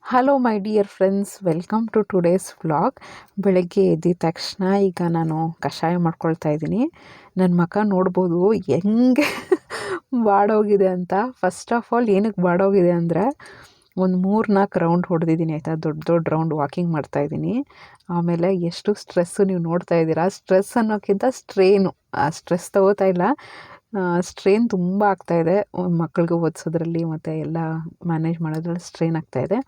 Hello my dear friends, welcome to today's vlog. ಬೆಳಗ್ಗೆ ಎದ್ದಿದ ತಕ್ಷಣ ಈಗ ನಾನು ಕಷಾಯ ಮಾಡ್ಕೊಳ್ತಾ ಇದ್ದೀನಿ. ನನ್ನ ಮುಖ ನೋಡ್ಬೋದು ಹೆಂಗೆ ಬಾಡೋಗಿದೆ ಅಂತ. ಫಸ್ಟ್ ಆಫ್ ಆಲ್ ಏನಕ್ಕೆ ಬಾಡೋಗಿದೆ ಅಂದರೆ, ಒಂದು 3-4 ರೌಂಡ್ ಹೊಡೆದಿದ್ದೀನಿ ಆಯಿತಾ, ದೊಡ್ಡ ದೊಡ್ಡ ರೌಂಡ್ ವಾಕಿಂಗ್ ಮಾಡ್ತಾಯಿದ್ದೀನಿ. ಆಮೇಲೆ ಎಷ್ಟು ಸ್ಟ್ರೆಸ್ಸು ನೀವು ನೋಡ್ತಾ ಇದ್ದೀರಾ. ಸ್ಟ್ರೆಸ್ ಅನ್ನೋಕ್ಕಿಂತ ಸ್ಟ್ರೇನು, ಆ ಸ್ಟ್ರೆಸ್ ತಗೋತಾ ಇಲ್ಲ, ಸ್ಟ್ರೇನ್ ತುಂಬ ಆಗ್ತಾಯಿದೆ. ಮಕ್ಕಳಿಗೆ ಓದಿಸೋದ್ರಲ್ಲಿ ಮತ್ತು ಎಲ್ಲ ಮ್ಯಾನೇಜ್ ಮಾಡೋದ್ರಲ್ಲಿ ಸ್ಟ್ರೇನ್ ಆಗ್ತಾಯಿದೆ.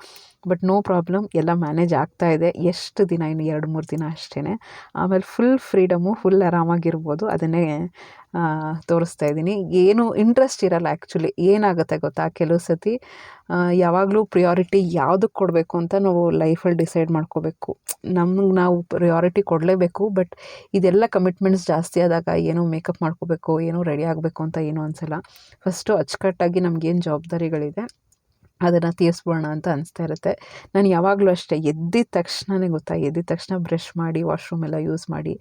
ಬಟ್ ನೋ ಪ್ರಾಬ್ಲಮ್, ಎಲ್ಲ ಮ್ಯಾನೇಜ್ ಆಗ್ತಾಯಿದೆ. ಎಷ್ಟು ದಿನ, ಇನ್ನು 2-3 ದಿನ ಅಷ್ಟೇ. ಆಮೇಲೆ ಫುಲ್ ಫ್ರೀಡಮು, ಫುಲ್ ಆರಾಮಾಗಿರ್ಬೋದು. ಅದನ್ನೇ ತೋರಿಸ್ತಾ ಇದ್ದೀನಿ. ಏನು ಇಂಟ್ರೆಸ್ಟ್ ಇರಲ್ಲ ಆ್ಯಕ್ಚುಲಿ. ಏನಾಗುತ್ತೆ ಗೊತ್ತಾ, ಕೆಲವು ಸತಿ ಯಾವಾಗಲೂ ಪ್ರಿಯಾರಿಟಿ ಯಾವುದಕ್ಕೆ ಕೊಡಬೇಕು ಅಂತ ನಾವು ಲೈಫಲ್ಲಿ ಡಿಸೈಡ್ ಮಾಡ್ಕೋಬೇಕು. ನಮ್ಗೆ ನಾವು ಪ್ರಿಯಾರಿಟಿ ಕೊಡಲೇಬೇಕು. ಬಟ್ ಇದೆಲ್ಲ ಕಮಿಟ್ಮೆಂಟ್ಸ್ ಜಾಸ್ತಿ ಆದಾಗ ಏನೋ ಮೇಕಪ್ ಮಾಡ್ಕೋಬೇಕು, ಏನೋ ರೆಡಿ ಆಗಬೇಕು ಅಂತ ಏನೂ ಅನಿಸಲ್ಲ. ಫಸ್ಟು ಅಚ್ಚುಕಟ್ಟಾಗಿ ನಮಗೇನು ಜವಾಬ್ದಾರಿಗಳಿದೆ ಅದನ್ನು ತೀರಿಸ್ಬೋಣ ಅಂತ ಅನಿಸ್ತಾ ಇರುತ್ತೆ. ನಾನು ಯಾವಾಗಲೂ ಅಷ್ಟೇ, ಎದ್ದಿದ ತಕ್ಷಣ ಬ್ರಷ್ ಮಾಡಿ, ವಾಶ್ರೂಮ್ ಎಲ್ಲ ಯೂಸ್ ಮಾಡಿ,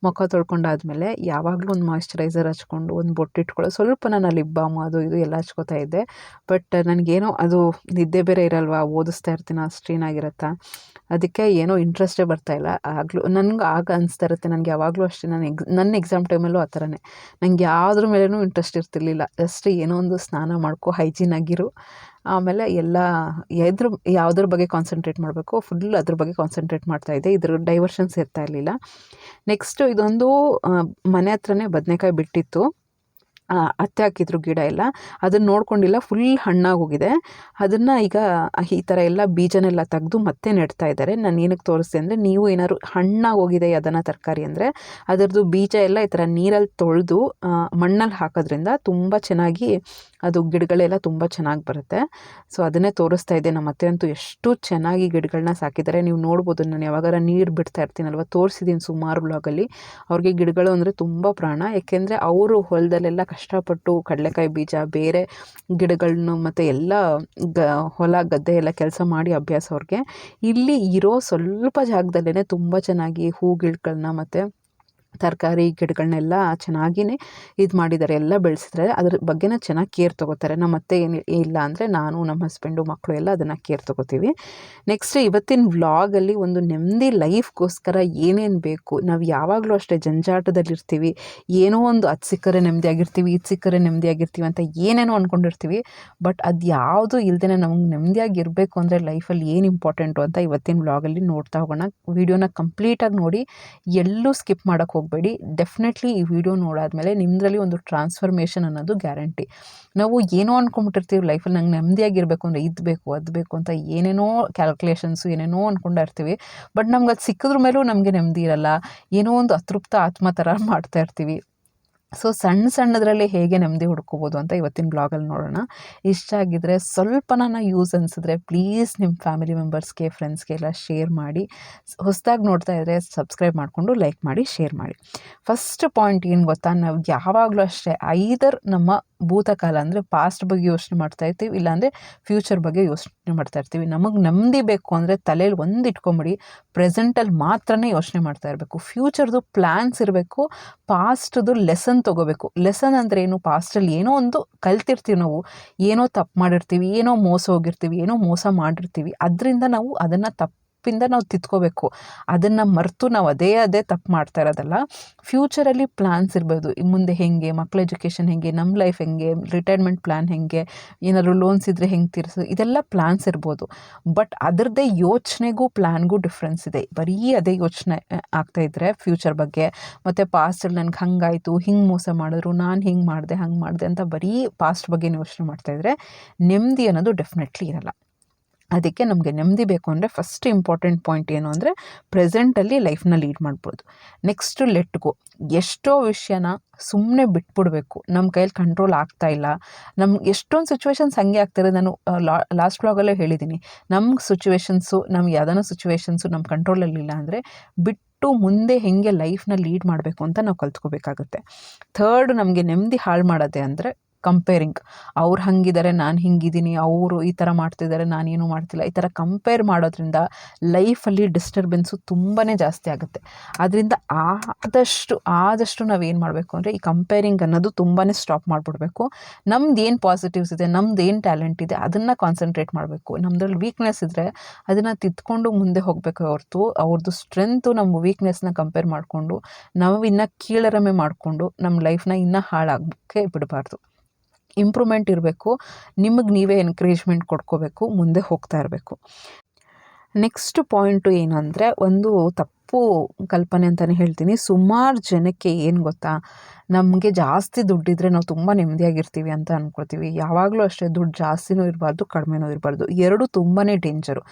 ಮುಖ ತೊಳ್ಕೊಂಡಾದ್ಮೇಲೆ ಯಾವಾಗಲೂ ಒಂದು ಮಾಯ್ಶ್ಚರೈಸರ್ ಹಚ್ಕೊಂಡು, ಒಂದು ಬೊಟ್ಟಿಟ್ಕೊಳ್ಳೋ, ಸ್ವಲ್ಪ ನಾನು ಲಿಪ್ ಬಾಮ್ ಅದು ಇದು ಎಲ್ಲ ಹಚ್ಕೋತಾ ಇದ್ದೆ. ಬಟ್ ನನಗೇನೋ ಅದು ನಿದ್ದೆ ಬೇರೆ ಇರಲ್ವಾ, ಓದಿಸ್ತಾ ಇರ್ತೀನಿ, ಸ್ಟ್ರೇನ್ ಆಗಿರುತ್ತಾ, ಅದಕ್ಕೆ ಏನೋ ಇಂಟ್ರೆಸ್ಟೇ ಬರ್ತಾಯಿಲ್ಲ. ನನಗೆ ಆಗ ಅನಿಸ್ತಾ ಇರುತ್ತೆ, ನನಗೆ ಯಾವಾಗಲೂ ಅಷ್ಟೇ, ನನ್ನ ಎಕ್ಸಾಮ್ ಟೈಮಲ್ಲೂ ಆ ಥರನೇ, ನನಗೆ ಯಾವುದ್ರ ಮೇಲೂ ಇಂಟ್ರೆಸ್ಟ್ ಇರ್ತಿರ್ಲಿಲ್ಲ. ಜಸ್ಟ್ ಏನೋ ಒಂದು ಸ್ನಾನ ಮಾಡ್ಕೊ, ಹೈಜೀನ್ ಆಗಿರು, ಆಮೇಲೆ ಎಲ್ಲ ಯಾವುದ್ರ ಬಗ್ಗೆ ಕಾನ್ಸಂಟ್ರೇಟ್ ಮಾಡಬೇಕು ಫುಲ್ ಅದ್ರ ಬಗ್ಗೆ ಕಾನ್ಸಂಟ್ರೇಟ್ ಮಾಡ್ತಾಯಿದ್ದೆ. ಇದ್ರ ಡೈವರ್ಷನ್ಸ್ ಇರ್ತಾ ಇರಲಿಲ್ಲ. ನೆಕ್ಸ್ಟು ಇದೊಂದು ಮನೆ ಹತ್ರನೇ ಬದನೆಕಾಯಿ ಬಿಟ್ಟಿತ್ತು. ಅತ್ತೆ ಹಾಕಿದ್ರು ಗಿಡ ಎಲ್ಲ, ಅದನ್ನು ನೋಡ್ಕೊಂಡಿಲ್ಲ, ಫುಲ್ ಹಣ್ಣಾಗಿ ಹೋಗಿದೆ. ಅದನ್ನು ಈಗ ಈ ಥರ ಎಲ್ಲ ಬೀಜನೆಲ್ಲ ತೆಗೆದು ಮತ್ತೆ ನೆಡ್ತಾ ಇದ್ದಾರೆ. ನಾನು ಏನಕ್ಕೆ ತೋರಿಸ್ದೆ ಅಂದರೆ, ನೀವು ಏನಾದ್ರು ಹಣ್ಣಾಗಿ ಹೋಗಿದೆ ಅದನ್ನು ತರಕಾರಿ ಅಂದರೆ, ಅದರದ್ದು ಬೀಜ ಎಲ್ಲ ಈ ಥರ ನೀರಲ್ಲಿ ತೊಳೆದು ಮಣ್ಣಲ್ಲಿ ಹಾಕೋದ್ರಿಂದ ತುಂಬ ಚೆನ್ನಾಗಿ ಅದು ಗಿಡಗಳೆಲ್ಲ ತುಂಬ ಚೆನ್ನಾಗಿ ಬರುತ್ತೆ. ಸೊ ಅದನ್ನೇ ತೋರಿಸ್ತಾ ಇದ್ದೆ. ನಮ್ಮ ಅತ್ತೆ ಅಂತೂ ಎಷ್ಟು ಚೆನ್ನಾಗಿ ಗಿಡಗಳನ್ನ ಸಾಕಿದ್ದಾರೆ. ನೀವು ನೋಡ್ಬೋದು, ನಾನು ಯಾವಾಗಾರ ನೀರು ಬಿಡ್ತಾ ಇರ್ತೀನಲ್ವ, ತೋರಿಸಿದ್ದೀನಿ ಸುಮಾರು ಬ್ಲಾಗಲ್ಲಿ. ಅವ್ರಿಗೆ ಗಿಡಗಳು ಅಂದರೆ ತುಂಬ ಪ್ರಾಣ. ಏಕೆಂದರೆ ಅವರು ಹೊಲದಲ್ಲೆಲ್ಲ ಕಷ್ಟಪಟ್ಟು ಕಡಲೆಕಾಯಿ ಬೀಜ, ಬೇರೆ ಗಿಡಗಳನ್ನು ಮತ್ತು ಎಲ್ಲ ಹೊಲ ಗದ್ದೆ ಎಲ್ಲ ಕೆಲಸ ಮಾಡಿ ಅಭ್ಯಾಸ ಅವ್ರಿಗೆ. ಇಲ್ಲಿ ಇರೋ ಸ್ವಲ್ಪ ಜಾಗದಲ್ಲೇ ತುಂಬ ಚೆನ್ನಾಗಿ ಹೂ ಗಿಡಗಳನ್ನ ಮತ್ತು ತರಕಾರಿ ಗಿಡಗಳನ್ನೆಲ್ಲ ಚೆನ್ನಾಗಿಯೇ ಇದು ಮಾಡಿದ್ದಾರೆ, ಎಲ್ಲ ಬೆಳೆಸಿದ್ದಾರೆ. ಅದ್ರ ಬಗ್ಗೆನ ಚೆನ್ನಾಗಿ ಕೇರ್ ತೊಗೋತಾರೆ. ನಮ್ಮ ಅತ್ತೆ ಇಲ್ಲ ಅಂದರೆ ನಾನು, ನಮ್ಮ ಹಸ್ಬೆಂಡು, ಮಕ್ಕಳು ಎಲ್ಲ ಅದನ್ನು ಕೇರ್ ತೊಗೋತೀವಿ. ನೆಕ್ಸ್ಟ್ ಇವತ್ತಿನ ವ್ಲಾಗಲ್ಲಿ ಒಂದು ನೆಮ್ಮದಿ ಲೈಫ್ಗೋಸ್ಕರ ಏನೇನು ಬೇಕು, ನಾವು ಯಾವಾಗಲೂ ಅಷ್ಟೇ ಜಂಜಾಟದಲ್ಲಿರ್ತೀವಿ. ಏನೋ ಒಂದು ಅದು ಸಿಕ್ಕರೆ ನೆಮ್ಮದಿಯಾಗಿರ್ತೀವಿ, ಇದು ಸಿಕ್ಕರೆ ನೆಮ್ಮದಿಯಾಗಿರ್ತೀವಿ ಅಂತ ಏನೇನೋ ಅಂದ್ಕೊಂಡಿರ್ತೀವಿ. ಬಟ್ ಅದು ಯಾವುದು ಇಲ್ಲದೇ ನಮಗೆ ನೆಮ್ಮದಿಯಾಗಿರಬೇಕು ಅಂದರೆ ಲೈಫಲ್ಲಿ ಏನು ಇಂಪಾರ್ಟೆಂಟು ಅಂತ ಇವತ್ತಿನ ವ್ಲಾಗಲ್ಲಿ ನೋಡ್ತಾ ಹೋಗೋಣ. ವಿಡಿಯೋನ ಕಂಪ್ಲೀಟಾಗಿ ನೋಡಿ, ಎಲ್ಲೂ ಸ್ಕಿಪ್ ಮಾಡೋಕ್ಕೆ ಹೋಗಬೇಡಿ. ಡೆಫಿನೆಟ್ಲಿ ಈ ವಿಡಿಯೋ ನೋಡಾದ್ಮೇಲೆ ನಿಮ್ಮದ್ರಲ್ಲಿ ಒಂದು ಟ್ರಾನ್ಸ್ಫಾರ್ಮೇಷನ್ ಅನ್ನೋದು ಗ್ಯಾರಂಟಿ. ನಾವು ಏನೋ ಅಂದ್ಕೊಂಬಿಟ್ಟಿರ್ತೀವಿ ಲೈಫಲ್ಲಿ, ನಂಗೆ ನೆಮ್ಮದಿಯಾಗಿರಬೇಕು ಅಂದರೆ ಇದು ಬೇಕು ಅದು ಬೇಕು ಅಂತ ಏನೇನೋ ಕ್ಯಾಲ್ಕುಲೇಷನ್ಸು ಏನೇನೋ ಅಂದ್ಕೊಂಡಿರ್ತೀವಿ. ಬಟ್ ನಮ್ಗೆ ಅದು ಸಿಕ್ಕಿದ್ರ ಮೇಲೂ ನಮಗೆ ನೆಮ್ಮದಿ ಇರಲ್ಲ. ಏನೋ ಒಂದು ಅತೃಪ್ತ ಆತ್ಮ ಥರ ಮಾಡ್ತಾ ಇರ್ತೀವಿ. ಸೊ ಸಣ್ಣದ್ರಲ್ಲಿ ಹೇಗೆ ನೆಮ್ಮದಿ ಹುಡ್ಕೋಬೋದು ಅಂತ ಇವತ್ತಿನ ಬ್ಲಾಗಲ್ಲಿ ನೋಡೋಣ. ಇಷ್ಟ ಆಗಿದ್ದರೆ, ಸ್ವಲ್ಪ ನಾನು ಯೂಸ್ ಅನಿಸಿದ್ರೆ ಪ್ಲೀಸ್ ನಿಮ್ಮ ಫ್ಯಾಮಿಲಿ ಮೆಂಬರ್ಸ್ಗೆ, ಫ್ರೆಂಡ್ಸ್ಗೆ ಎಲ್ಲ ಶೇರ್ ಮಾಡಿ. ಹೊಸದಾಗಿ ನೋಡ್ತಾ ಇದ್ದರೆ ಸಬ್ಸ್ಕ್ರೈಬ್ ಮಾಡಿಕೊಂಡು ಲೈಕ್ ಮಾಡಿ, ಶೇರ್ ಮಾಡಿ. ಫಸ್ಟ್ ಪಾಯಿಂಟ್ ಏನು ಗೊತ್ತಾ, ನಾವು ಯಾವಾಗಲೂ ಅಷ್ಟೇ ಐದರ್ ನಮ್ಮ ಭೂತಕಾಲ ಅಂದರೆ ಪಾಸ್ಟ್ ಬಗ್ಗೆ ಯೋಚನೆ ಮಾಡ್ತಾ ಇರ್ತೀವಿ, ಇಲ್ಲಾಂದರೆ ಫ್ಯೂಚರ್ ಬಗ್ಗೆ ಯೋಚನೆ ಮಾಡ್ತಾ ಇರ್ತೀವಿ. ನಮಗೆ ನೆಮ್ಮದಿ ಬೇಕು ಅಂದರೆ ತಲೆಯಲ್ಲಿ ಒಂದು ಇಟ್ಕೊಂಬಿಡಿ, ಪ್ರೆಸೆಂಟಲ್ಲಿ ಮಾತ್ರನೇ ಯೋಚನೆ ಮಾಡ್ತಾ ಇರಬೇಕು. ಫ್ಯೂಚರ್ದು ಪ್ಲ್ಯಾನ್ಸ್ ಇರಬೇಕು, ಪಾಸ್ಟ್ದು ಲೆಸನ್ ತೊಗೋಬೇಕು. ಲೆಸನ್ ಅಂದರೆ ಏನು, ಪಾಸ್ಟಲ್ಲಿ ಏನೋ ಒಂದು ಕಲ್ತಿರ್ತೀವಿ ನಾವು, ಏನೋ ತಪ್ಪು ಮಾಡಿರ್ತೀವಿ, ಏನೋ ಮೋಸ ಹೋಗಿರ್ತೀವಿ, ಏನೋ ಮೋಸ ಮಾಡಿರ್ತೀವಿ, ಅದರಿಂದ ನಾವು ಅದನ್ನು ತಪ್ಪಿಂದ ನಾವು ತಿದ್ಕೋಬೇಕು. ಅದನ್ನು ಮರೆತು ನಾವು ಅದೇ ತಪ್ಪು ಮಾಡ್ತಾ ಇರೋದಲ್ಲ. ಫ್ಯೂಚರಲ್ಲಿ ಪ್ಲ್ಯಾನ್ಸ್ ಇರ್ಬೋದು, ಮುಂದೆ ಹೇಗೆ, ಮಕ್ಕಳ ಎಜುಕೇಷನ್ ಹೇಗೆ, ನಮ್ಮ ಲೈಫ್ ಹೆಂಗೆ, ರಿಟೈರ್ಮೆಂಟ್ ಪ್ಲ್ಯಾನ್ ಹೇಗೆ, ಏನಾದ್ರು ಲೋನ್ಸ್ ಇದ್ದರೆ ಹೆಂಗೆ ತೀರಿಸೋದು, ಇದೆಲ್ಲ ಪ್ಲ್ಯಾನ್ಸ್ ಇರ್ಬೋದು. ಬಟ್ ಅದರದ್ದೇ ಯೋಚನೆಗೂ ಪ್ಲ್ಯಾನ್ಗೂ ಡಿಫ್ರೆನ್ಸ್ ಇದೆ. ಬರೀ ಅದೇ ಯೋಚನೆ ಆಗ್ತಾಯಿದ್ರೆ ಫ್ಯೂಚರ್ ಬಗ್ಗೆ, ಮತ್ತು ಪಾಸ್ಟಲ್ಲಿ ನನಗೆ ಹಂಗಾಯಿತು, ಹಿಂಗೆ ಮೋಸ ಮಾಡಿದ್ರು, ನಾನು ಹಿಂಗೆ ಮಾಡಿದೆ, ಹಂಗೆ ಮಾಡಿದೆ ಅಂತ ಬರೀ ಪಾಸ್ಟ್ ಬಗ್ಗೆ ಯೋಚನೆ ಮಾಡ್ತಾಯಿದ್ರೆ ನೆಮ್ಮದಿ ಅನ್ನೋದು ಡೆಫಿನೆಟ್ಲಿ ಇರಲ್ಲ. ಅದಕ್ಕೆ ನಮಗೆ ನೆಮ್ಮದಿ ಬೇಕು ಅಂದರೆ ಫಸ್ಟ್ ಇಂಪಾರ್ಟೆಂಟ್ ಪಾಯಿಂಟ್ ಏನು ಅಂದರೆ, ಪ್ರೆಸೆಂಟಲ್ಲಿ ಲೈಫ್ನ ಲೀಡ್ ಮಾಡ್ಬೋದು. Next let go. ಎಷ್ಟೋ ವಿಷಯನ ಸುಮ್ಮನೆ ಬಿಟ್ಬಿಡ್ಬೇಕು. ನಮ್ಮ ಕೈಯಲ್ಲಿ ಕಂಟ್ರೋಲ್ ಆಗ್ತಾಯಿಲ್ಲ. ನಮ್ಗೆ ಎಷ್ಟೊಂದು ಸಿಚುವೇಶನ್ಸ್ ಹಂಗೆ ಆಗ್ತಿರೋದು. ನಾನು ಲಾಸ್ಟ್ ವ್ಲಾಗಲ್ಲೇ ಹೇಳಿದ್ದೀನಿ, ನಮ್ಗೆ ನಮ್ಗೆ ಯಾವುದಾನ ಸಿಚುವೇಶನ್ಸು ನಮ್ಮ ಕಂಟ್ರೋಲಲ್ಲಿಲ್ಲ ಅಂದರೆ ಬಿಟ್ಟು ಮುಂದೆ ಹೇಗೆ ಲೈಫ್ನ ಲೀಡ್ ಮಾಡಬೇಕು ಅಂತ ನಾವು ಕಲ್ತ್ಕೋಬೇಕಾಗುತ್ತೆ. ಥರ್ಡ್, ನಮಗೆ ನೆಮ್ಮದಿ ಹಾಳು ಮಾಡೋದೆ ಅಂದರೆ ಕಂಪೇರಿಂಗ್. ಅವ್ರು ಹಾಗಿದ್ದಾರೆ, ನಾನು ಹಿಂಗಿದ್ದೀನಿ, ಅವರು ಈ ಥರ ಮಾಡ್ತಿದ್ದಾರೆ, ನಾನೇನು ಮಾಡ್ತಿಲ್ಲ, ಈ ಥರ ಕಂಪೇರ್ ಮಾಡೋದ್ರಿಂದ ಲೈಫಲ್ಲಿ ಡಿಸ್ಟರ್ಬೆನ್ಸು ತುಂಬಾ ಜಾಸ್ತಿ ಆಗುತ್ತೆ. ಅದರಿಂದ ಆದಷ್ಟು ನಾವೇನು ಮಾಡಬೇಕು ಅಂದರೆ ಈ ಕಂಪೇರಿಂಗ್ ಅನ್ನೋದು ತುಂಬಾ ಸ್ಟಾಪ್ ಮಾಡಿಬಿಡ್ಬೇಕು. ನಮ್ದು ಏನು ಪಾಸಿಟಿವ್ಸ್ ಇದೆ, ನಮ್ದು ಏನು ಟ್ಯಾಲೆಂಟ್ ಇದೆ ಅದನ್ನು ಕಾನ್ಸಂಟ್ರೇಟ್ ಮಾಡಬೇಕು. ನಮ್ಮದ್ರಲ್ಲಿ ವೀಕ್ನೆಸ್ ಇದ್ದರೆ ಅದನ್ನು ತಿದ್ಕೊಂಡು ಮುಂದೆ ಹೋಗಬೇಕು ಹೊರತು ಅವ್ರದ್ದು ಸ್ಟ್ರೆಂತು ನಮ್ಮ ವೀಕ್ನೆಸ್ನ ಕಂಪೇರ್ ಮಾಡಿಕೊಂಡು ನಾವು ಇನ್ನೂ ಕೀಳರಿಮೆ ಮಾಡಿಕೊಂಡು ನಮ್ಮ ಲೈಫ್ನ ಇನ್ನೂ ಹಾಳಾಗೋಕ್ಕೆ ಬಿಡಬಾರ್ದು. ಇಂಪ್ರೂವ್ಮೆಂಟ್ ಇರಬೇಕು. ನಿಮಗೆ ನೀವೇ ಎನ್ಕರೇಜ್ಮೆಂಟ್ ಕೊಡ್ಕೋಬೇಕು, ಮುಂದೆ ಹೋಗ್ತಾ ಇರಬೇಕು. ನೆಕ್ಸ್ಟ್ ಪಾಯಿಂಟು ಏನಂದರೆ, ಒಂದು ತಪ್ಪು ಕಲ್ಪನೆ ಅಂತಲೇ ಹೇಳ್ತೀನಿ. ಸುಮಾರು ಜನಕ್ಕೆ ಏನು ಗೊತ್ತಾ, ನಮಗೆ ಜಾಸ್ತಿ ದುಡ್ಡಿದ್ರೆ ನಾವು ತುಂಬ ನೆಮ್ಮದಿಯಾಗಿರ್ತೀವಿ ಅಂತ ಅಂದ್ಕೊಳ್ತೀವಿ. ಯಾವಾಗಲೂ ಅಷ್ಟೇ, ದುಡ್ಡು ಜಾಸ್ತಿನೂ ಇರಬಾರ್ದು, ಕಡಿಮೆನೂ ಇರಬಾರ್ದು. ಎರಡೂ ತುಂಬಾ ಡೇಂಜರು.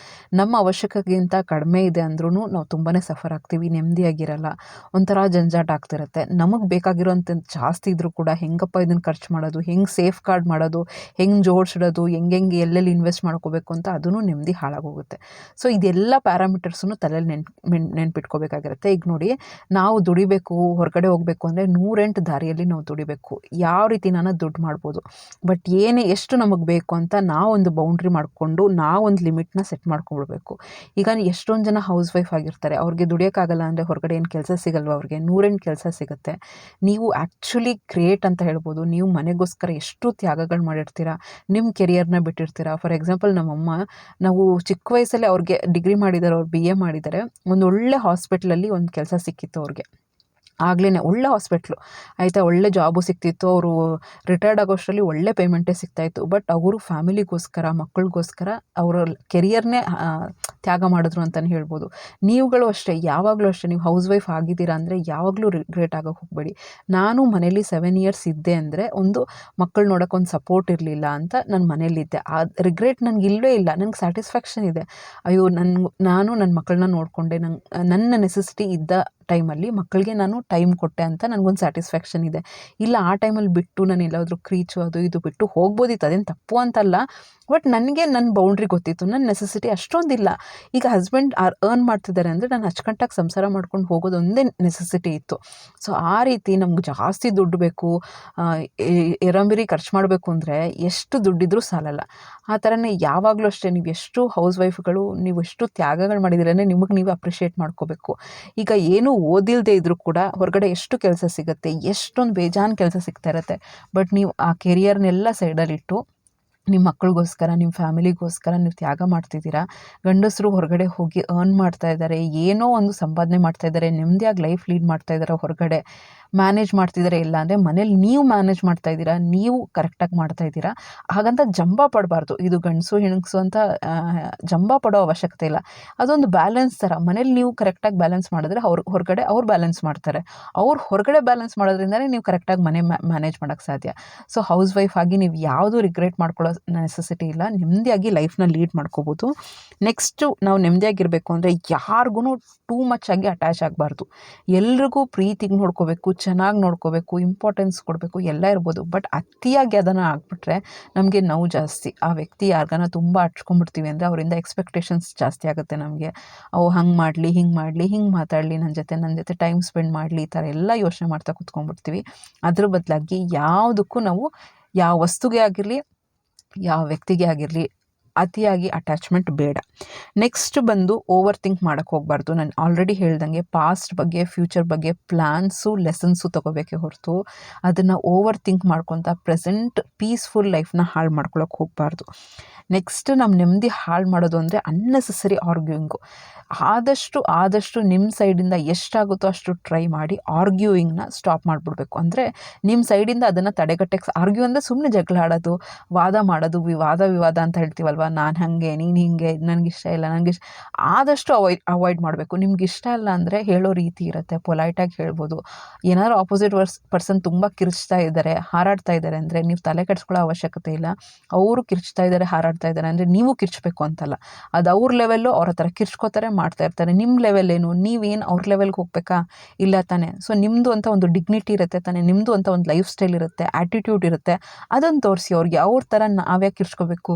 ನಮ್ಮ ಅವಶ್ಯಕತೆಗಿಂತ ಕಡಿಮೆ ಇದೆ ಅಂದ್ರೂ ನಾವು ತುಂಬಾ ಸಫರ್ ಆಗ್ತೀವಿ, ನೆಮ್ಮದಿಯಾಗಿರಲ್ಲ, ಒಂಥರ ಜಂಜಾಟ ಆಗ್ತಿರುತ್ತೆ. ನಮಗೆ ಬೇಕಾಗಿರೋಂಥ ಜಾಸ್ತಿ ಇದ್ದರೂ ಕೂಡ ಹೆಂಗಪ್ಪ ಇದನ್ನು ಖರ್ಚು ಮಾಡೋದು, ಹೆಂಗೆ ಸೇಫ್ ಗಾರ್ಡ್ ಮಾಡೋದು, ಹೆಂಗೆ ಜೋಡಿಸಿಡೋದು, ಹೆಂಗೆ ಎಲ್ಲೆಲ್ಲಿ ಇನ್ವೆಸ್ಟ್ ಮಾಡ್ಕೋಬೇಕು ಅಂತ ಅದೂ ನೆಮ್ಮದಿ ಹಾಳಾಗೋಗುತ್ತೆ. ಸೊ ಇದೆಲ್ಲ ಪ್ಯಾರಾಮೀಟರ್ಸನ್ನು ತಲೆಯಲ್ಲಿ ನೆನ್ಪಿಟ್ಕೋಬೇಕಾಗಿರುತ್ತೆ. ಈಗ ನೋಡಿ, ನಾವು ದುಡಿಬೇಕು, ಹೊರಗಡೆ ಹೋಗಬೇಕು ಅಂದರೆ 108 ದಾರಿಯಲ್ಲಿ ನಾವು ದುಡಿಬೇಕು. ಯಾವ ರೀತಿ ನಾನು ದುಡ್ಡು ಮಾಡ್ಬೋದು, ಬಟ್ ಎಷ್ಟು ನಮಗೆ ಬೇಕು ಅಂತ ನಾವೊಂದು ಬೌಂಡ್ರಿ ಮಾಡಿಕೊಂಡು ನಾವೊಂದು ಲಿಮಿಟ್ನ ಸೆಟ್ ಮಾಡ್ಕೊಂಡ್ಬಿಡ್ಬೇಕು. ಈಗ ಎಷ್ಟೊಂದು ಜನ ಹೌಸ್ ವೈಫ್ ಆಗಿರ್ತಾರೆ, ಅವ್ರಿಗೆ ದುಡಿಯೋಕ್ಕಾಗಲ್ಲ ಅಂದರೆ ಹೊರಗಡೆ ಏನು ಕೆಲಸ ಸಿಗಲ್ವ, ಅವ್ರಿಗೆ 108 ಕೆಲಸ ಸಿಗುತ್ತೆ. ನೀವು ಆ್ಯಕ್ಚುಲಿ ಗ್ರೇಟ್ ಅಂತ ಹೇಳ್ಬೋದು. ನೀವು ಮನೆಗೋಸ್ಕರ ಎಷ್ಟು ತ್ಯಾಗಗಳು ಮಾಡಿರ್ತೀರಾ, ನಿಮ್ಮ ಕೆರಿಯರ್ನ ಬಿಟ್ಟಿರ್ತೀರಾ. ಫಾರ್ ಎಕ್ಸಾಂಪಲ್, ನಮ್ಮಮ್ಮ, ನಾವು ಚಿಕ್ಕ ವಯಸ್ಸಲ್ಲಿ ಅವ್ರಿಗೆ ಡಿಗ್ರಿ ಮಾಡಿದ್ದಾರೆ, ಅವ್ರು BA ಮಾಡಿದ್ದಾರೆ, ಒಂದು ಒಳ್ಳೆ ಹಾಸ್ಪಿಟ್ಲಲ್ಲಿ ಒಂದು ಕೆಲಸ ಸಿಕ್ಕಿತ್ತು ಅವ್ರಿಗೆ. ಆಗಲೇ ಒಳ್ಳೆ ಹಾಸ್ಪಿಟ್ಲು ಆಯಿತಾ, ಒಳ್ಳೆ ಜಾಬು ಸಿಕ್ತಿತ್ತು. ಅವರು ರಿಟೈರ್ಡ್ ಆಗೋಷ್ಟರಲ್ಲಿ ಒಳ್ಳೆ ಪೇಮೆಂಟೇ ಸಿಗ್ತಾಯಿತ್ತು. ಬಟ್ ಅವರು ಫ್ಯಾಮಿಲಿಗೋಸ್ಕರ, ಮಕ್ಕಳಿಗೋಸ್ಕರ ಅವರ ಕೆರಿಯರ್ನೇ ತ್ಯಾಗ ಮಾಡಿದ್ರು ಅಂತಲೇ ಹೇಳ್ಬೋದು. ನೀವುಗಳು ಅಷ್ಟೇ, ಯಾವಾಗಲೂ ಅಷ್ಟೇ, ನೀವು ಹೌಸ್ ವೈಫ್ ಆಗಿದ್ದೀರಾ ಅಂದರೆ ಯಾವಾಗಲೂ ರಿಗ್ರೆಟ್ ಆಗೋಕ್ಕೆ ಹೋಗಬೇಡಿ. ನಾನು ಮನೇಲಿ 7 ಇಯರ್ಸ್ ಇದ್ದೆ ಅಂದರೆ ಒಂದು ಮಕ್ಕಳು ನೋಡೋಕೆ ಒಂದು ಸಪೋರ್ಟ್ ಇರಲಿಲ್ಲ ಅಂತ ನಾನು ಮನೇಲಿದ್ದೆ. ಆ ರಿಗ್ರೆಟ್ ನನಗೆ ಇಲ್ಲವೇ ಇಲ್ಲ. ನನಗೆ ಸ್ಯಾಟಿಸ್ಫ್ಯಾಕ್ಷನ್ ಇದೆ. ಅಯ್ಯೋ, ನಾನು ನನ್ನ ಮಕ್ಕಳನ್ನ ನೋಡಿಕೊಂಡೆ, ನನ್ನ ನೆಸೆಸಿಟಿ ಇದ್ದ ಟೈಮಲ್ಲಿ ಮಕ್ಕಳಿಗೆ ನಾನು ಟೈಮ್ ಕೊಟ್ಟೆ ಅಂತ ನನಗೊಂದು ಸ್ಯಾಟಿಸ್ಫ್ಯಾಕ್ಷನ್ ಇದೆ. ಇಲ್ಲ, ಆ ಟೈಮಲ್ಲಿ ಬಿಟ್ಟು ನಾನು ಎಲ್ಲಾದರೂ ಕ್ರೀಚು ಅದು ಇದು ಬಿಟ್ಟು ಹೋಗ್ಬೋದಿತ್ತು, ಅದೇನು ತಪ್ಪು ಅಂತಲ್ಲ. ಬಟ್ ನನಗೆ ನನ್ನ ಬೌಂಡ್ರಿ ಗೊತ್ತಿತ್ತು, ನನ್ನ ನೆಸೆಸಿಟಿ ಅಷ್ಟೊಂದಿಲ್ಲ. ಈಗ ಹಸ್ಬೆಂಡ್ ಅರ್ನ್ ಮಾಡ್ತಿದ್ದಾರೆ ಅಂದರೆ ನಾನು ಅಚ್ಚುಕಟ್ಟಾಗಿ ಸಂಸಾರ ಮಾಡ್ಕೊಂಡು ಹೋಗೋದು ಒಂದೇ ನೆಸೆಸಿಟಿ ಇತ್ತು. ಸೊ ಆ ರೀತಿ ನಮ್ಗೆ ಜಾಸ್ತಿ ದುಡ್ಡು ಬೇಕು, ಎರಂಬಿರಿ ಖರ್ಚು ಮಾಡಬೇಕು ಅಂದರೆ ಎಷ್ಟು ದುಡ್ಡಿದ್ರೂ ಸಾಲಲ್ಲ. ಆ ಥರನೇ ಯಾವಾಗಲೂ ಅಷ್ಟೇ, ನೀವು ಎಷ್ಟು ಹೌಸ್ ವೈಫ್ಗಳು ನೀವು ಎಷ್ಟು ತ್ಯಾಗಗಳು ಮಾಡಿದ್ದೀರ ಅಂದರೆ ನಿಮಗೆ ನೀವು ಅಪ್ರಿಷಿಯೇಟ್ ಮಾಡ್ಕೋಬೇಕು. ಈಗ ಏನೂ ಓದಿಲ್ಲದೆ ಇದ್ದರೂ ಕೂಡ ಹೊರಗಡೆ ಎಷ್ಟು ಕೆಲಸ ಸಿಗುತ್ತೆ, ಎಷ್ಟೊಂದು ಬೇಜಾನ್ ಕೆಲಸ ಸಿಗ್ತಾ ಇರುತ್ತೆ. ಬಟ್ ನೀವು ಆ ಕೆರಿಯರ್ನೆಲ್ಲ ಸೈಡಲ್ಲಿಟ್ಟು ನಿಮ್ಮ ಮಕ್ಕಳಿಗೋಸ್ಕರ, ನಿಮ್ಮ ಫ್ಯಾಮಿಲಿಗೋಸ್ಕರ ನೀವು ತ್ಯಾಗ ಮಾಡ್ತಿದ್ದೀರಾ. ಗಂಡಸರು ಹೊರಗಡೆ ಹೋಗಿ ಅರ್ನ್ ಮಾಡ್ತಾ ಇದ್ದಾರೆ, ಏನೋ ಒಂದು ಸಂಪಾದನೆ ಮಾಡ್ತಾ ಇದ್ದಾರೆ, ನೆಮ್ಮದಿಯಾಗಿ ಲೈಫ್ ಲೀಡ್ ಮಾಡ್ತಾ ಇದ್ದಾರೆ, ಹೊರಗಡೆ ಮ್ಯಾನೇಜ್ ಮಾಡ್ತಿದ್ದಾರೆ. ಇಲ್ಲ ಅಂದರೆ ಮನೇಲಿ ನೀವು ಮ್ಯಾನೇಜ್ ಮಾಡ್ತಾ ಇದ್ದೀರಾ, ನೀವು ಕರೆಕ್ಟಾಗಿ ಮಾಡ್ತಾ ಇದ್ದೀರಾ. ಹಾಗಂತ ಜಂಬ ಪಡಬಾರ್ದು. ಇದು ಗಂಡಸು ಹೆಣ್ಸು ಅಂತ ಜಂಬ ಪಡೋ ಅವಶ್ಯಕತೆ ಇಲ್ಲ. ಅದೊಂದು ಬ್ಯಾಲೆನ್ಸ್ ಥರ. ಮನೇಲಿ ನೀವು ಕರೆಕ್ಟಾಗಿ ಬ್ಯಾಲೆನ್ಸ್ ಮಾಡಿದ್ರೆ ಹೊರಗಡೆ ಅವ್ರು ಬ್ಯಾಲೆನ್ಸ್ ಮಾಡ್ತಾರೆ. ಅವ್ರು ಹೊರಗಡೆ ಬ್ಯಾಲೆನ್ಸ್ ಮಾಡೋದ್ರಿಂದಲೇ ನೀವು ಕರೆಕ್ಟಾಗಿ ಮನೆ ಮ್ಯಾನೇಜ್ ಮಾಡೋಕ್ಕೆ ಸಾಧ್ಯ. ಸೊ ಹೌಸ್ ವೈಫ್ ಆಗಿ ನೀವು ಯಾವುದೂ ರಿಗ್ರೆಟ್ ಮಾಡ್ಕೊಳ್ಳೋ ನೆಸೆಸಿಟಿ ಇಲ್ಲ. ನೆಮ್ಮದಿಯಾಗಿ ಲೈಫ್ನ ಲೀಡ್ ಮಾಡ್ಕೋಬೋದು. ನೆಕ್ಸ್ಟು, ನಾವು ನೆಮ್ಮದಿಯಾಗಿರಬೇಕು ಅಂದರೆ ಯಾರಿಗೂ ಟೂ ಮಚ್ ಆಗಿ ಅಟ್ಯಾಚ್ ಆಗಬಾರ್ದು. ಎಲ್ರಿಗೂ ಪ್ರೀತಿಗೆ ನೋಡ್ಕೋಬೇಕು, ಚೆನ್ನಾಗಿ ನೋಡ್ಕೋಬೇಕು, ಇಂಪಾರ್ಟೆನ್ಸ್ ಕೊಡಬೇಕು, ಎಲ್ಲ ಇರ್ಬೋದು. ಬಟ್ ಅತಿಯಾಗಿ ಅದನ್ನು ಆಗಿಬಿಟ್ರೆ ನಮಗೆ ನೋವು ಜಾಸ್ತಿ. ಆ ವ್ಯಕ್ತಿ ಯಾರಿಗಾನ ತುಂಬ ಹಚ್ಕೊಂಡ್ಬಿಡ್ತೀವಿ ಅಂದರೆ ಅವರಿಂದ ಎಕ್ಸ್ಪೆಕ್ಟೇಷನ್ಸ್ ಜಾಸ್ತಿ ಆಗುತ್ತೆ ನಮಗೆ. ಅವು ಹಂಗೆ ಮಾಡಲಿ, ಹಿಂಗೆ ಮಾಡಲಿ, ಹಿಂಗೆ ಮಾತಾಡಲಿ, ನನ್ನ ಜೊತೆ ಟೈಮ್ ಸ್ಪೆಂಡ್ ಮಾಡಲಿ, ಈ ಥರ ಎಲ್ಲ ಯೋಚನೆ ಮಾಡ್ತಾ ಕೂತ್ಕೊಂಡ್ಬಿಡ್ತೀವಿ. ಅದ್ರ ಬದಲಾಗಿ ಯಾವುದಕ್ಕೂ ನಾವು ಯಾವ ವಸ್ತುಗೆ ಆಗಿರಲಿ, ಯಾವ ವ್ಯಕ್ತಿಗೆ ಆಗಿರಲಿ ಅತಿಯಾಗಿ ಅಟ್ಯಾಚ್ಮೆಂಟ್ ಬೇಡ. ನೆಕ್ಸ್ಟ್ ಬಂದು ಓವರ್ ಥಿಂಕ್ ಮಾಡೋಕ್ಕೆ ಹೋಗಬಾರ್ದು. ನಾನು ಆಲ್ರೆಡಿ ಹೇಳ್ದಂಗೆ ಪಾಸ್ಟ್ ಬಗ್ಗೆ, ಫ್ಯೂಚರ್ ಬಗ್ಗೆ ಪ್ಲ್ಯಾನ್ಸು, ಲೆಸನ್ಸು ತೊಗೋಬೇಕೇ ಹೊರತು ಅದನ್ನು ಓವರ್ ಥಿಂಕ್ ಮಾಡ್ಕೊತ ಪ್ರೆಸೆಂಟ್ ಪೀಸ್ಫುಲ್ ಲೈಫ್ನ ಹಾಳು ಮಾಡ್ಕೊಳ್ಳೋಕೆ ಹೋಗಬಾರ್ದು. ನೆಕ್ಸ್ಟ್, ನಮ್ಮ ನೆಮ್ಮದಿ ಹಾಳು ಮಾಡೋದು ಅಂದರೆ ಅನ್ನೆಸೆಸರಿ ಆರ್ಗ್ಯೂಯಿಂಗು. ಆದಷ್ಟು ನಿಮ್ಮ ಸೈಡಿಂದ ಎಷ್ಟಾಗುತ್ತೋ ಅಷ್ಟು ಟ್ರೈ ಮಾಡಿ ಆರ್ಗ್ಯೂಯಿಂಗ್ನ ಸ್ಟಾಪ್ ಮಾಡಿಬಿಡ್ಬೇಕು. ಅಂದರೆ ನಿಮ್ಮ ಸೈಡಿಂದ ಅದನ್ನು ತಡೆಗಟ್ಟಕ್ಕೆ, ಆರ್ಗ್ಯೂ ಅಂದರೆ ಸುಮ್ಮನೆ ಜಗಳ ಆಡೋದು, ವಾದ ಮಾಡೋದು, ವಿವಾದ ಅಂತ ಹೇಳ್ತೀವಲ್ವ, ನಾನು ಹಾಗೆ, ನೀನು ಹಿಂಗೆ, ನನಗಿಷ್ಟ ಇಲ್ಲ, ಆದಷ್ಟು ಅವಾಯ್ಡ್ ಮಾಡಬೇಕು. ನಿಮ್ಗೆ ಇಷ್ಟ ಇಲ್ಲ ಅಂದರೆ ಹೇಳೋ ರೀತಿ ಇರುತ್ತೆ, ಪೊಲೈಟಾಗಿ ಹೇಳ್ಬೋದು. ಏನಾದರೂ ಆಪೋಸಿಟ್ ಪರ್ಸನ್ ತುಂಬ ಕಿರ್ಚ್ತಾ ಇದ್ದಾರೆ, ಹಾರಾಡ್ತಾ ಇದ್ದಾರೆ ಅಂದರೆ ನೀವು ತಲೆ ಕೆಡಿಸ್ಕೊಳ್ಳೋ ಅವಶ್ಯಕತೆ ಇಲ್ಲ. ಅವರು ಕಿರ್ಚ್ತಾ ಇದ್ದಾರೆ, ಹಾರಾಡ್ತಾ ಇದ್ದಾರೆ ಅಂದರೆ ನೀವು ಕಿರ್ಚಬೇಕು ಅಂತಲ್ಲ. ಅದು ಅವ್ರ ಲೆವೆಲ್ಲು, ಅವ್ರ ಹತ್ರ ಕಿರ್ಚ್ಕೋತಾರೆ, ಮಾಡ್ತಾ ಇರ್ತಾರೆ. ನಿಮ್ಮ ಲೆವೆಲ್ ಏನು, ನೀವೇನು ಅವ್ರ ಲೆವೆಲ್ಗೆ ಹೋಗ್ಬೇಕಾ? ಇಲ್ಲ ತಾನೆ. ಸೊ ನಿಮ್ಮದು ಅಂತ ಒಂದು ಡಿಗ್ನಿಟಿ ಇರುತ್ತೆ ತಾನೆ, ನಿಮ್ಮದು ಅಂತ ಒಂದು ಲೈಫ್ ಸ್ಟೈಲ್ ಇರುತ್ತೆ, ಆ್ಯಟಿಟ್ಯೂಡ್ ಇರುತ್ತೆ. ಅದನ್ನು ತೋರಿಸಿ ಅವ್ರಿಗೆ. ಅವ್ರ ಥರ ನಾವ್ಯಾಕೆ ಕಿರ್ಚ್ಕೋಬೇಕು?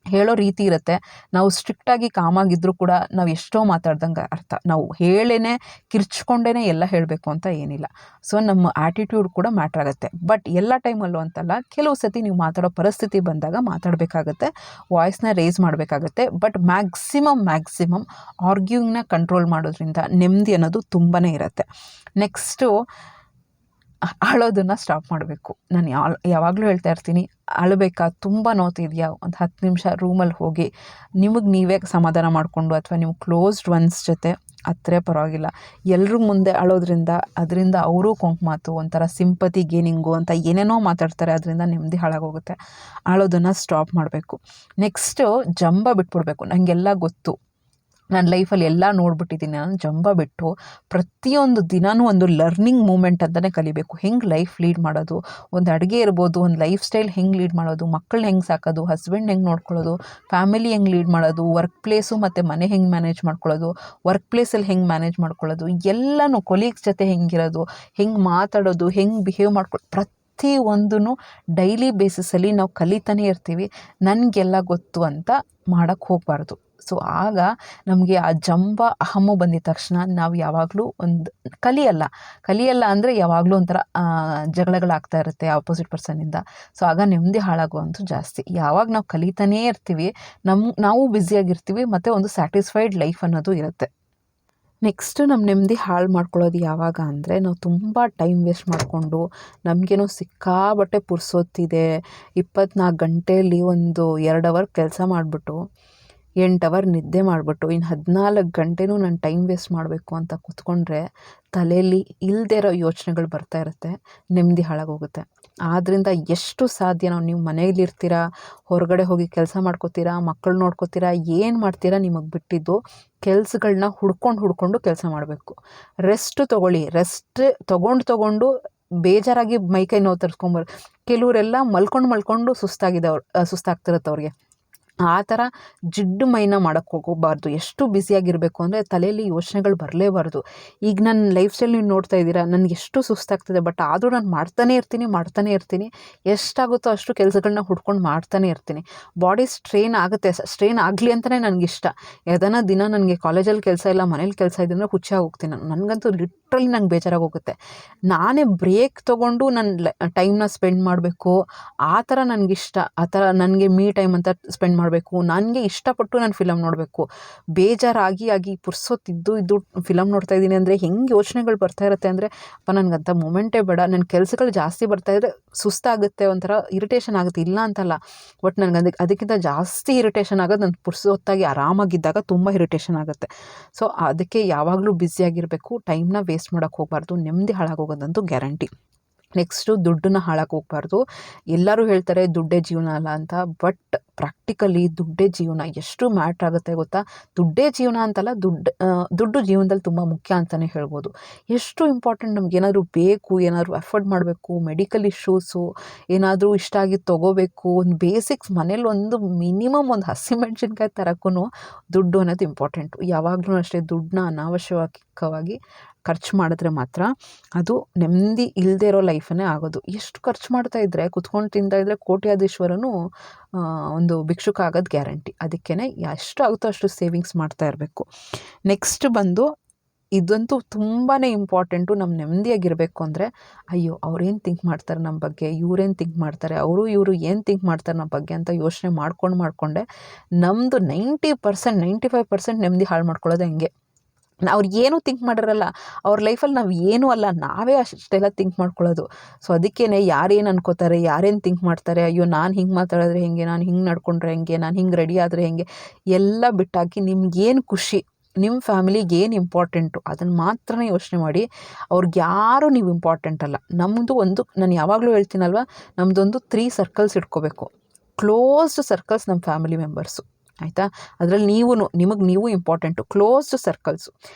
ಹೇಳೋ ರೀತಿ ಇರುತ್ತೆ. ನಾವು ಸ್ಟ್ರಿಕ್ಟಾಗಿ ಕಾಮಾಗಿದ್ದರೂ ಕೂಡ ನಾವು ಎಷ್ಟೋ ಮಾತಾಡ್ದಂಗೆ ಅರ್ಥ. ನಾವು ಹೇಳೇನೆ ಕಿರ್ಚ್ಕೊಂಡೇ ಎಲ್ಲ ಹೇಳಬೇಕು ಅಂತ ಏನಿಲ್ಲ. ಸೊ ನಮ್ಮ ಆ್ಯಟಿಟ್ಯೂಡ್ ಕೂಡ ಮ್ಯಾಟ್ರ್ ಆಗುತ್ತೆ. ಬಟ್ ಎಲ್ಲ ಟೈಮಲ್ಲೂ ಅಂತಲ್ಲ, ಕೆಲವು ಸತಿ ನೀವು ಮಾತಾಡೋ ಪರಿಸ್ಥಿತಿ ಬಂದಾಗ ಮಾತಾಡಬೇಕಾಗತ್ತೆ, ವಾಯ್ಸ್ನ ರೇಸ್ ಮಾಡಬೇಕಾಗತ್ತೆ. ಬಟ್ ಮ್ಯಾಕ್ಸಿಮಮ್ ಆರ್ಗ್ಯೂಯಿಂಗ್ನ ಕಂಟ್ರೋಲ್ ಮಾಡೋದ್ರಿಂದ ನೆಮ್ಮದಿ ಅನ್ನೋದು ತುಂಬಾ ಇರುತ್ತೆ. ನೆಕ್ಸ್ಟು ಅಳೋದನ್ನು ಸ್ಟಾಪ್ ಮಾಡಬೇಕು. ನಾನು ಯಾವಾಗಲೂ ಹೇಳ್ತಾ ಇರ್ತೀನಿ, ಅಳಬೇಕಾ, ತುಂಬ ನೋವ್ತಿದೆಯಾ, ಒಂದು 10 ನಿಮಿಷ ರೂಮಲ್ಲಿ ಹೋಗಿ ನಿಮಗೆ ನೀವೇ ಸಮಾಧಾನ ಮಾಡಿಕೊಂಡು ಅಥವಾ ನೀವು ಕ್ಲೋಸ್ಡ್ ಒನ್ಸ್ ಜೊತೆ ಹತ್ತಿರ ಪರವಾಗಿಲ್ಲ, ಎಲ್ಲರೂ ಮುಂದೆ ಅಳೋದ್ರಿಂದ ಅದರಿಂದ ಅವರು ಕೊಂಕುಮಾತು, ಒಂಥರ ಸಿಂಪತಿ ಗೇನಿಂಗು ಅಂತ ಏನೇನೋ ಮಾತಾಡ್ತಾರೆ, ಅದರಿಂದ ನೆಮ್ಮದಿ ಹಾಳಾಗೋಗುತ್ತೆ. ಅಳೋದನ್ನು ಸ್ಟಾಪ್ ಮಾಡಬೇಕು. ನೆಕ್ಸ್ಟು ಜಂಬ ಬಿಟ್ಬಿಡ್ಬೇಕು. ನನಗೆಲ್ಲ ಗೊತ್ತು, ನಾನು ಲೈಫಲ್ಲಿ ಎಲ್ಲ ನೋಡ್ಬಿಟ್ಟಿದ್ದೀನಿ. ನಾನು ಜಂಬ ಬಿಟ್ಟು ಪ್ರತಿಯೊಂದು ದಿನವೂ ಒಂದು ಲರ್ನಿಂಗ್ ಮೂಮೆಂಟ್ ಅಂತಲೇ ಕಲಿಬೇಕು. ಹೆಂಗೆ ಲೈಫ್ ಲೀಡ್ ಮಾಡೋದು, ಒಂದು ಅಡುಗೆ ಇರ್ಬೋದು, ಒಂದು ಲೈಫ್ ಸ್ಟೈಲ್ ಹೆಂಗೆ ಲೀಡ್ ಮಾಡೋದು, ಮಕ್ಕಳನ್ನ ಹೆಂಗೆ ಸಾಕೋದು, ಹಸ್ಬೆಂಡ್ ಹೆಂಗೆ ನೋಡ್ಕೊಳ್ಳೋದು, ಫ್ಯಾಮಿಲಿ ಹೆಂಗೆ ಲೀಡ್ ಮಾಡೋದು, ವರ್ಕ್ ಪ್ಲೇಸು ಮತ್ತು ಮನೆ ಹೆಂಗೆ ಮ್ಯಾನೇಜ್ ಮಾಡ್ಕೊಳ್ಳೋದು, ವರ್ಕ್ ಪ್ಲೇಸಲ್ಲಿ ಹೆಂಗೆ ಮ್ಯಾನೇಜ್ ಮಾಡ್ಕೊಳ್ಳೋದು, ಎಲ್ಲನೂ ಕೊಲೀಗ್ಸ್ ಜೊತೆ ಹೆಂಗಿರೋದು, ಹೆಂಗೆ ಮಾತಾಡೋದು, ಹೆಂಗೆ ಬಿಹೇವ್ ಮಾಡ್ಕೊಳ್ಳೋದು, ಪ್ರತಿಯೊಂದೂ ಡೈಲಿ ಬೇಸಿಸಲ್ಲಿ ನಾವು ಕಲಿತಾನೇ ಇರ್ತೀವಿ. ನನಗೆಲ್ಲ ಗೊತ್ತು ಅಂತ ಮಾಡೋಕ್ಕೆ ಹೋಗಬಾರ್ದು. ಸೊ ಆಗ ನಮಗೆ ಆ ಜಂಬ ಅಹಮ್ಮು ಬಂದಿದ ತಕ್ಷಣ ನಾವು ಯಾವಾಗಲೂ ಒಂದು ಕಲಿಯಲ್ಲ ಅಂದರೆ ಯಾವಾಗಲೂ ಒಂಥರ ಜಗಳಗಳಾಗ್ತಾ ಇರುತ್ತೆ ಆಪೋಸಿಟ್ ಪರ್ಸನ್ನಿಂದ. ಸೊ ಆಗ ನೆಮ್ಮದಿ ಹಾಳಾಗುವಂಥದ್ದು ಜಾಸ್ತಿ. ಯಾವಾಗ ನಾವು ಕಲಿತಾನೇ ಇರ್ತೀವಿ, ನಾವು ಬ್ಯುಸಿಯಾಗಿರ್ತೀವಿ ಮತ್ತು ಒಂದು ಸ್ಯಾಟಿಸ್ಫೈಡ್ ಲೈಫ್ ಅನ್ನೋದು ಇರುತ್ತೆ. ನೆಕ್ಸ್ಟ್ ನಮ್ಮ ನೆಮ್ಮದಿ ಹಾಳು ಮಾಡ್ಕೊಳ್ಳೋದು ಯಾವಾಗ ಅಂದರೆ, ನಾವು ತುಂಬ ಟೈಮ್ ವೇಸ್ಟ್ ಮಾಡಿಕೊಂಡು ನಮಗೇನೋ ಸಿಕ್ಕಾಬಟ್ಟೆ ಪುರ್ಸೊತ್ತಿದೆ, 24 ಗಂಟೆಯಲ್ಲಿ ಒಂದು 2 ಅವರ್ ಕೆಲಸ ಮಾಡಿಬಿಟ್ಟು 8 ಅವರ್ ನಿದ್ದೆ ಮಾಡಿಬಿಟ್ಟು ಇನ್ನು 14 ಗಂಟೆನೂ ನಾನು ಟೈಮ್ ವೇಸ್ಟ್ ಮಾಡಬೇಕು ಅಂತ ಕೂತ್ಕೊಂಡ್ರೆ ತಲೆಯಲ್ಲಿ ಇಲ್ಲದೇ ಇರೋ ಯೋಚನೆಗಳು ಬರ್ತಾ ಇರುತ್ತೆ, ನೆಮ್ಮದಿ ಹಾಳಾಗೋಗುತ್ತೆ. ಆದ್ದರಿಂದ ಎಷ್ಟು ಸಾಧ್ಯನೋ ನೀವು ಮನೇಲಿರ್ತೀರಾ, ಹೊರಗಡೆ ಹೋಗಿ ಕೆಲಸ ಮಾಡ್ಕೋತೀರಾ, ಮಕ್ಕಳು ನೋಡ್ಕೋತೀರಾ, ಏನು ಮಾಡ್ತೀರಾ ನಿಮಗೆ ಬಿಟ್ಟಿದ್ದು, ಕೆಲಸಗಳನ್ನ ಹುಡ್ಕೊಂಡು ಕೆಲಸ ಮಾಡಬೇಕು. ರೆಸ್ಟ್ ತೊಗೊಳ್ಳಿ. ರೆಸ್ಟ್ ತೊಗೊಂಡು ಬೇಜಾರಾಗಿ ಮೈಕೈ ನೋವು ತರಿಸ್ಕೊಂಬರ್. ಕೆಲವರೆಲ್ಲ ಮಲ್ಕೊಂಡು ಸುಸ್ತಾಗ್ತಿರುತ್ತೆ ಅವ್ರಿಗೆ. ಆ ಥರ ಜಿಡ್ಡು ಮೈನ ಮಾಡೋಕ್ಕೆ ಹೋಗಬಾರ್ದು. ಎಷ್ಟು ಬ್ಯುಸಿಯಾಗಿರಬೇಕು ಅಂದರೆ ತಲೆಯಲ್ಲಿ ಯೋಚನೆಗಳು ಬರಲೇಬಾರ್ದು. ಈಗ ನನ್ನ ಲೈಫ್ ಸ್ಟೈಲ್ ನೀವು ನೋಡ್ತಾ ಇದ್ದೀರಾ, ನನಗೆ ಎಷ್ಟು ಸುಸ್ತಾಗ್ತದೆ, ಬಟ್ ಆದರೂ ನಾನು ಮಾಡ್ತಾನೇ ಇರ್ತೀನಿ. ಎಷ್ಟಾಗುತ್ತೋ ಅಷ್ಟು ಕೆಲಸಗಳನ್ನ ಹುಡ್ಕೊಂಡು ಮಾಡ್ತಾನೆ ಇರ್ತೀನಿ. ಬಾಡಿ ಸ್ಟ್ರೈನ್ ಆಗುತ್ತೆ, ಸ್ಟ್ರೈನ್ ಆಗಲಿ ಅಂತಲೇ ನನಗಿಷ್ಟ. ದಿನ ನನಗೆ ಕಾಲೇಜಲ್ಲಿ ಕೆಲಸ ಇಲ್ಲ, ಮನೇಲಿ ಕೆಲಸ ಇದೆ ಅಂದರೆ ಹುಚ್ಚಾಗಿ ಹೋಗ್ತೀನಿ. ನನಗಂತೂ ಲಿಟ್ರಲಿ ನಂಗೆ ಬೇಜಾರಾಗಿ ಹೋಗುತ್ತೆ. ನಾನೇ ಬ್ರೇಕ್ ತೊಗೊಂಡು ನನ್ನ ಟೈಮ್ನ ಸ್ಪೆಂಡ್ ಮಾಡಬೇಕು, ಆ ಥರ ನನಗಿಷ್ಟ. ಆ ಥರ ನನಗೆ ಮೀ ಟೈಮ್ ಅಂತ ಸ್ಪೆಂಡ್ ಮಾಡಬೇಕು. ನನಗೆ ಇಷ್ಟಪಟ್ಟು ನಾನು ಫಿಲಮ್ ನೋಡಬೇಕು. ಬೇಜಾರಾಗಿ ಪುರ್ಸೊತ್ತಿದ್ದು ಫಿಲಮ್ ನೋಡ್ತಾ ಇದ್ದೀನಿ ಅಂದರೆ ಹೆಂಗೆ ಯೋಚನೆಗಳು ಬರ್ತಾ ಇರುತ್ತೆ ಅಂದರೆ, ನನಗಂಥ ಮೂಮೆಂಟೇ ಬೇಡ. ನನ್ನ ಕೆಲಸಗಳು ಜಾಸ್ತಿ ಬರ್ತಾಯಿದ್ರೆ ಸುಸ್ತಾಗುತ್ತೆ, ಒಂಥರ ಇರಿಟೇಷನ್ ಆಗುತ್ತೆ, ಇಲ್ಲ ಅಂತಲ್ಲ. ಬಟ್ ನನಗೆ ಅದಕ್ಕಿಂತ ಜಾಸ್ತಿ ಇರಿಟೇಷನ್ ಆಗೋದು ನನ್ನ ಪುರ್ಸೊತ್ತಾಗಿ ಆರಾಮಾಗಿದ್ದಾಗ ತುಂಬ ಇರಿಟೇಷನ್ ಆಗುತ್ತೆ. ಸೊ ಅದಕ್ಕೆ ಯಾವಾಗಲೂ ಬ್ಯುಸಿಯಾಗಿರಬೇಕು, ಟೈಮ್ನ ವೇಸ್ಟ್ ಮಾಡೋಕ್ಕೆ ಹೋಗಬಾರ್ದು. ನೆಮ್ಮದಿ ಹಾಳಾಗೋಗೋದಂತೂ ಗ್ಯಾರಂಟಿ. ನೆಕ್ಸ್ಟು ದುಡ್ಡನ್ನ ಹಾಳಕ್ಕೆ ಹೋಗಬಾರ್ದು. ಎಲ್ಲರೂ ಹೇಳ್ತಾರೆ ದುಡ್ಡೇ ಜೀವನ ಅಲ್ಲ ಅಂತ, ಬಟ್ ಪ್ರಾಕ್ಟಿಕಲಿ ದುಡ್ಡೇ ಜೀವನ. ಎಷ್ಟು ಮ್ಯಾಟ್ರ್ ಆಗುತ್ತೆ ಗೊತ್ತಾ? ದುಡ್ಡೇ ಜೀವನ ಅಂತಲ್ಲ, ದುಡ್ಡು ಜೀವನದಲ್ಲಿ ತುಂಬ ಮುಖ್ಯ ಅಂತಲೇ ಹೇಳ್ಬೋದು. ಎಷ್ಟು ಇಂಪಾರ್ಟೆಂಟ್. ನಮಗೇನಾದರೂ ಬೇಕು, ಏನಾದರೂ ಅಫೋರ್ಡ್ ಮಾಡಬೇಕು, ಮೆಡಿಕಲ್ ಇಶ್ಯೂಸು, ಏನಾದರೂ ಇಷ್ಟ ಆಗಿದ್ದು ತೊಗೋಬೇಕು, ಒಂದು ಬೇಸಿಕ್ಸ್ ಮನೇಲಿ ಒಂದು ಮಿನಿಮಮ್ ಒಂದು ಹಸಿಮೆಣ್ಸಿನ್ಕಾಯಿ ತರಕ್ಕೂ ದುಡ್ಡು ಅನ್ನೋದು ಇಂಪಾರ್ಟೆಂಟು. ಯಾವಾಗಲೂ ಅಷ್ಟೇ ದುಡ್ಡನ್ನ ಅನಾವಶ್ಯಕವಾಗಿ ಖರ್ಚು ಮಾಡಿದ್ರೆ ಮಾತ್ರ ಅದು ನೆಮ್ಮದಿ ಇಲ್ಲದೆ ಇರೋ ಲೈಫನ್ನೇ ಆಗೋದು. ಎಷ್ಟು ಖರ್ಚು ಮಾಡ್ತಾಯಿದ್ರೆ, ಕುತ್ಕೊಂಡು ತಿಂತಾಯಿದ್ರೆ ಕೋಟ್ಯಾಧೀಶ್ವರನು ಒಂದು ಭಿಕ್ಷುಕ ಆಗೋದು ಗ್ಯಾರಂಟಿ. ಅದಕ್ಕೇ ಎಷ್ಟು ಆಗುತ್ತೋ ಅಷ್ಟು ಸೇವಿಂಗ್ಸ್ ಮಾಡ್ತಾ ಇರಬೇಕು. ನೆಕ್ಸ್ಟ್ ಬಂದು ಇದಂತೂ ತುಂಬಾ ಇಂಪಾರ್ಟೆಂಟು. ನಮ್ಮ ನೆಮ್ಮದಿಯಾಗಿರಬೇಕು ಅಂದರೆ, ಅಯ್ಯೋ ಅವ್ರೇನು ಥಿಂಕ್ ಮಾಡ್ತಾರೆ ನಮ್ಮ ಬಗ್ಗೆ, ಇವ್ರೇನು ಥಿಂಕ್ ಮಾಡ್ತಾರೆ, ಇವರು ಏನು ಥಿಂಕ್ ಮಾಡ್ತಾರೆ ನಮ್ಮ ಬಗ್ಗೆ ಅಂತ ಯೋಚನೆ ಮಾಡಿಕೊಂಡೆ ನಮ್ಮದು 90% 95% ನೆಮ್ಮದಿ ಹಾಳು ಮಾಡ್ಕೊಳ್ಳೋದು ಹೆಂಗೆ. ಅವ್ರು ಏನೂ ಥಿಂಕ್ ಮಾಡಿರಲ್ಲ, ಅವ್ರ ಲೈಫಲ್ಲಿ ನಾವು ಏನೂ ಅಲ್ಲ, ನಾವೇ ಅಷ್ಟೆಲ್ಲ ಥಿಂಕ್ ಮಾಡ್ಕೊಳ್ಳೋದು. ಸೊ ಅದಕ್ಕೇ ಯಾರೇನು ಅನ್ಕೋತಾರೆ, ಯಾರೇನು ಥಿಂಕ್ ಮಾಡ್ತಾರೆ, ಅಯ್ಯೋ ನಾನು ಹಿಂಗೆ ಮಾತಾಡಿದ್ರೆ ಹೆಂಗೆ, ನಾನು ಹಿಂಗೆ ನಡ್ಕೊಂಡ್ರೆ ಹೆಂಗೆ, ನಾನು ಹಿಂಗೆ ರೆಡಿ ಆದರೆ ಹೆಂಗೆ, ಎಲ್ಲ ಬಿಟ್ಟಾಕಿ ನಿಮ್ಗೇನು ಖುಷಿ, ನಿಮ್ಮ ಫ್ಯಾಮಿಲಿಗೆ ಏನು ಇಂಪಾರ್ಟೆಂಟು ಅದನ್ನು ಮಾತ್ರ ಯೋಚನೆ ಮಾಡಿ. ಅವ್ರಿಗೆ ಯಾರೂ ನೀವು ಇಂಪಾರ್ಟೆಂಟ್ ಅಲ್ಲ. ನಾನು ಯಾವಾಗಲೂ ಹೇಳ್ತೀನಲ್ವ, ನಮ್ಮದೊಂದು 3 ಸರ್ಕಲ್ಸ್ ಇಟ್ಕೋಬೇಕು. ಕ್ಲೋಸ್ಡ್ ಸರ್ಕಲ್ಸ್ ನಮ್ಮ ಫ್ಯಾಮಿಲಿ ಮೆಂಬರ್ಸು, ಆಯಿತಾ? ಅದರಲ್ಲಿ ನೀವು ಇಂಪಾರ್ಟೆಂಟು, ಕ್ಲೋಸ್ಡ್ ಸರ್ಕಲ್ಸು.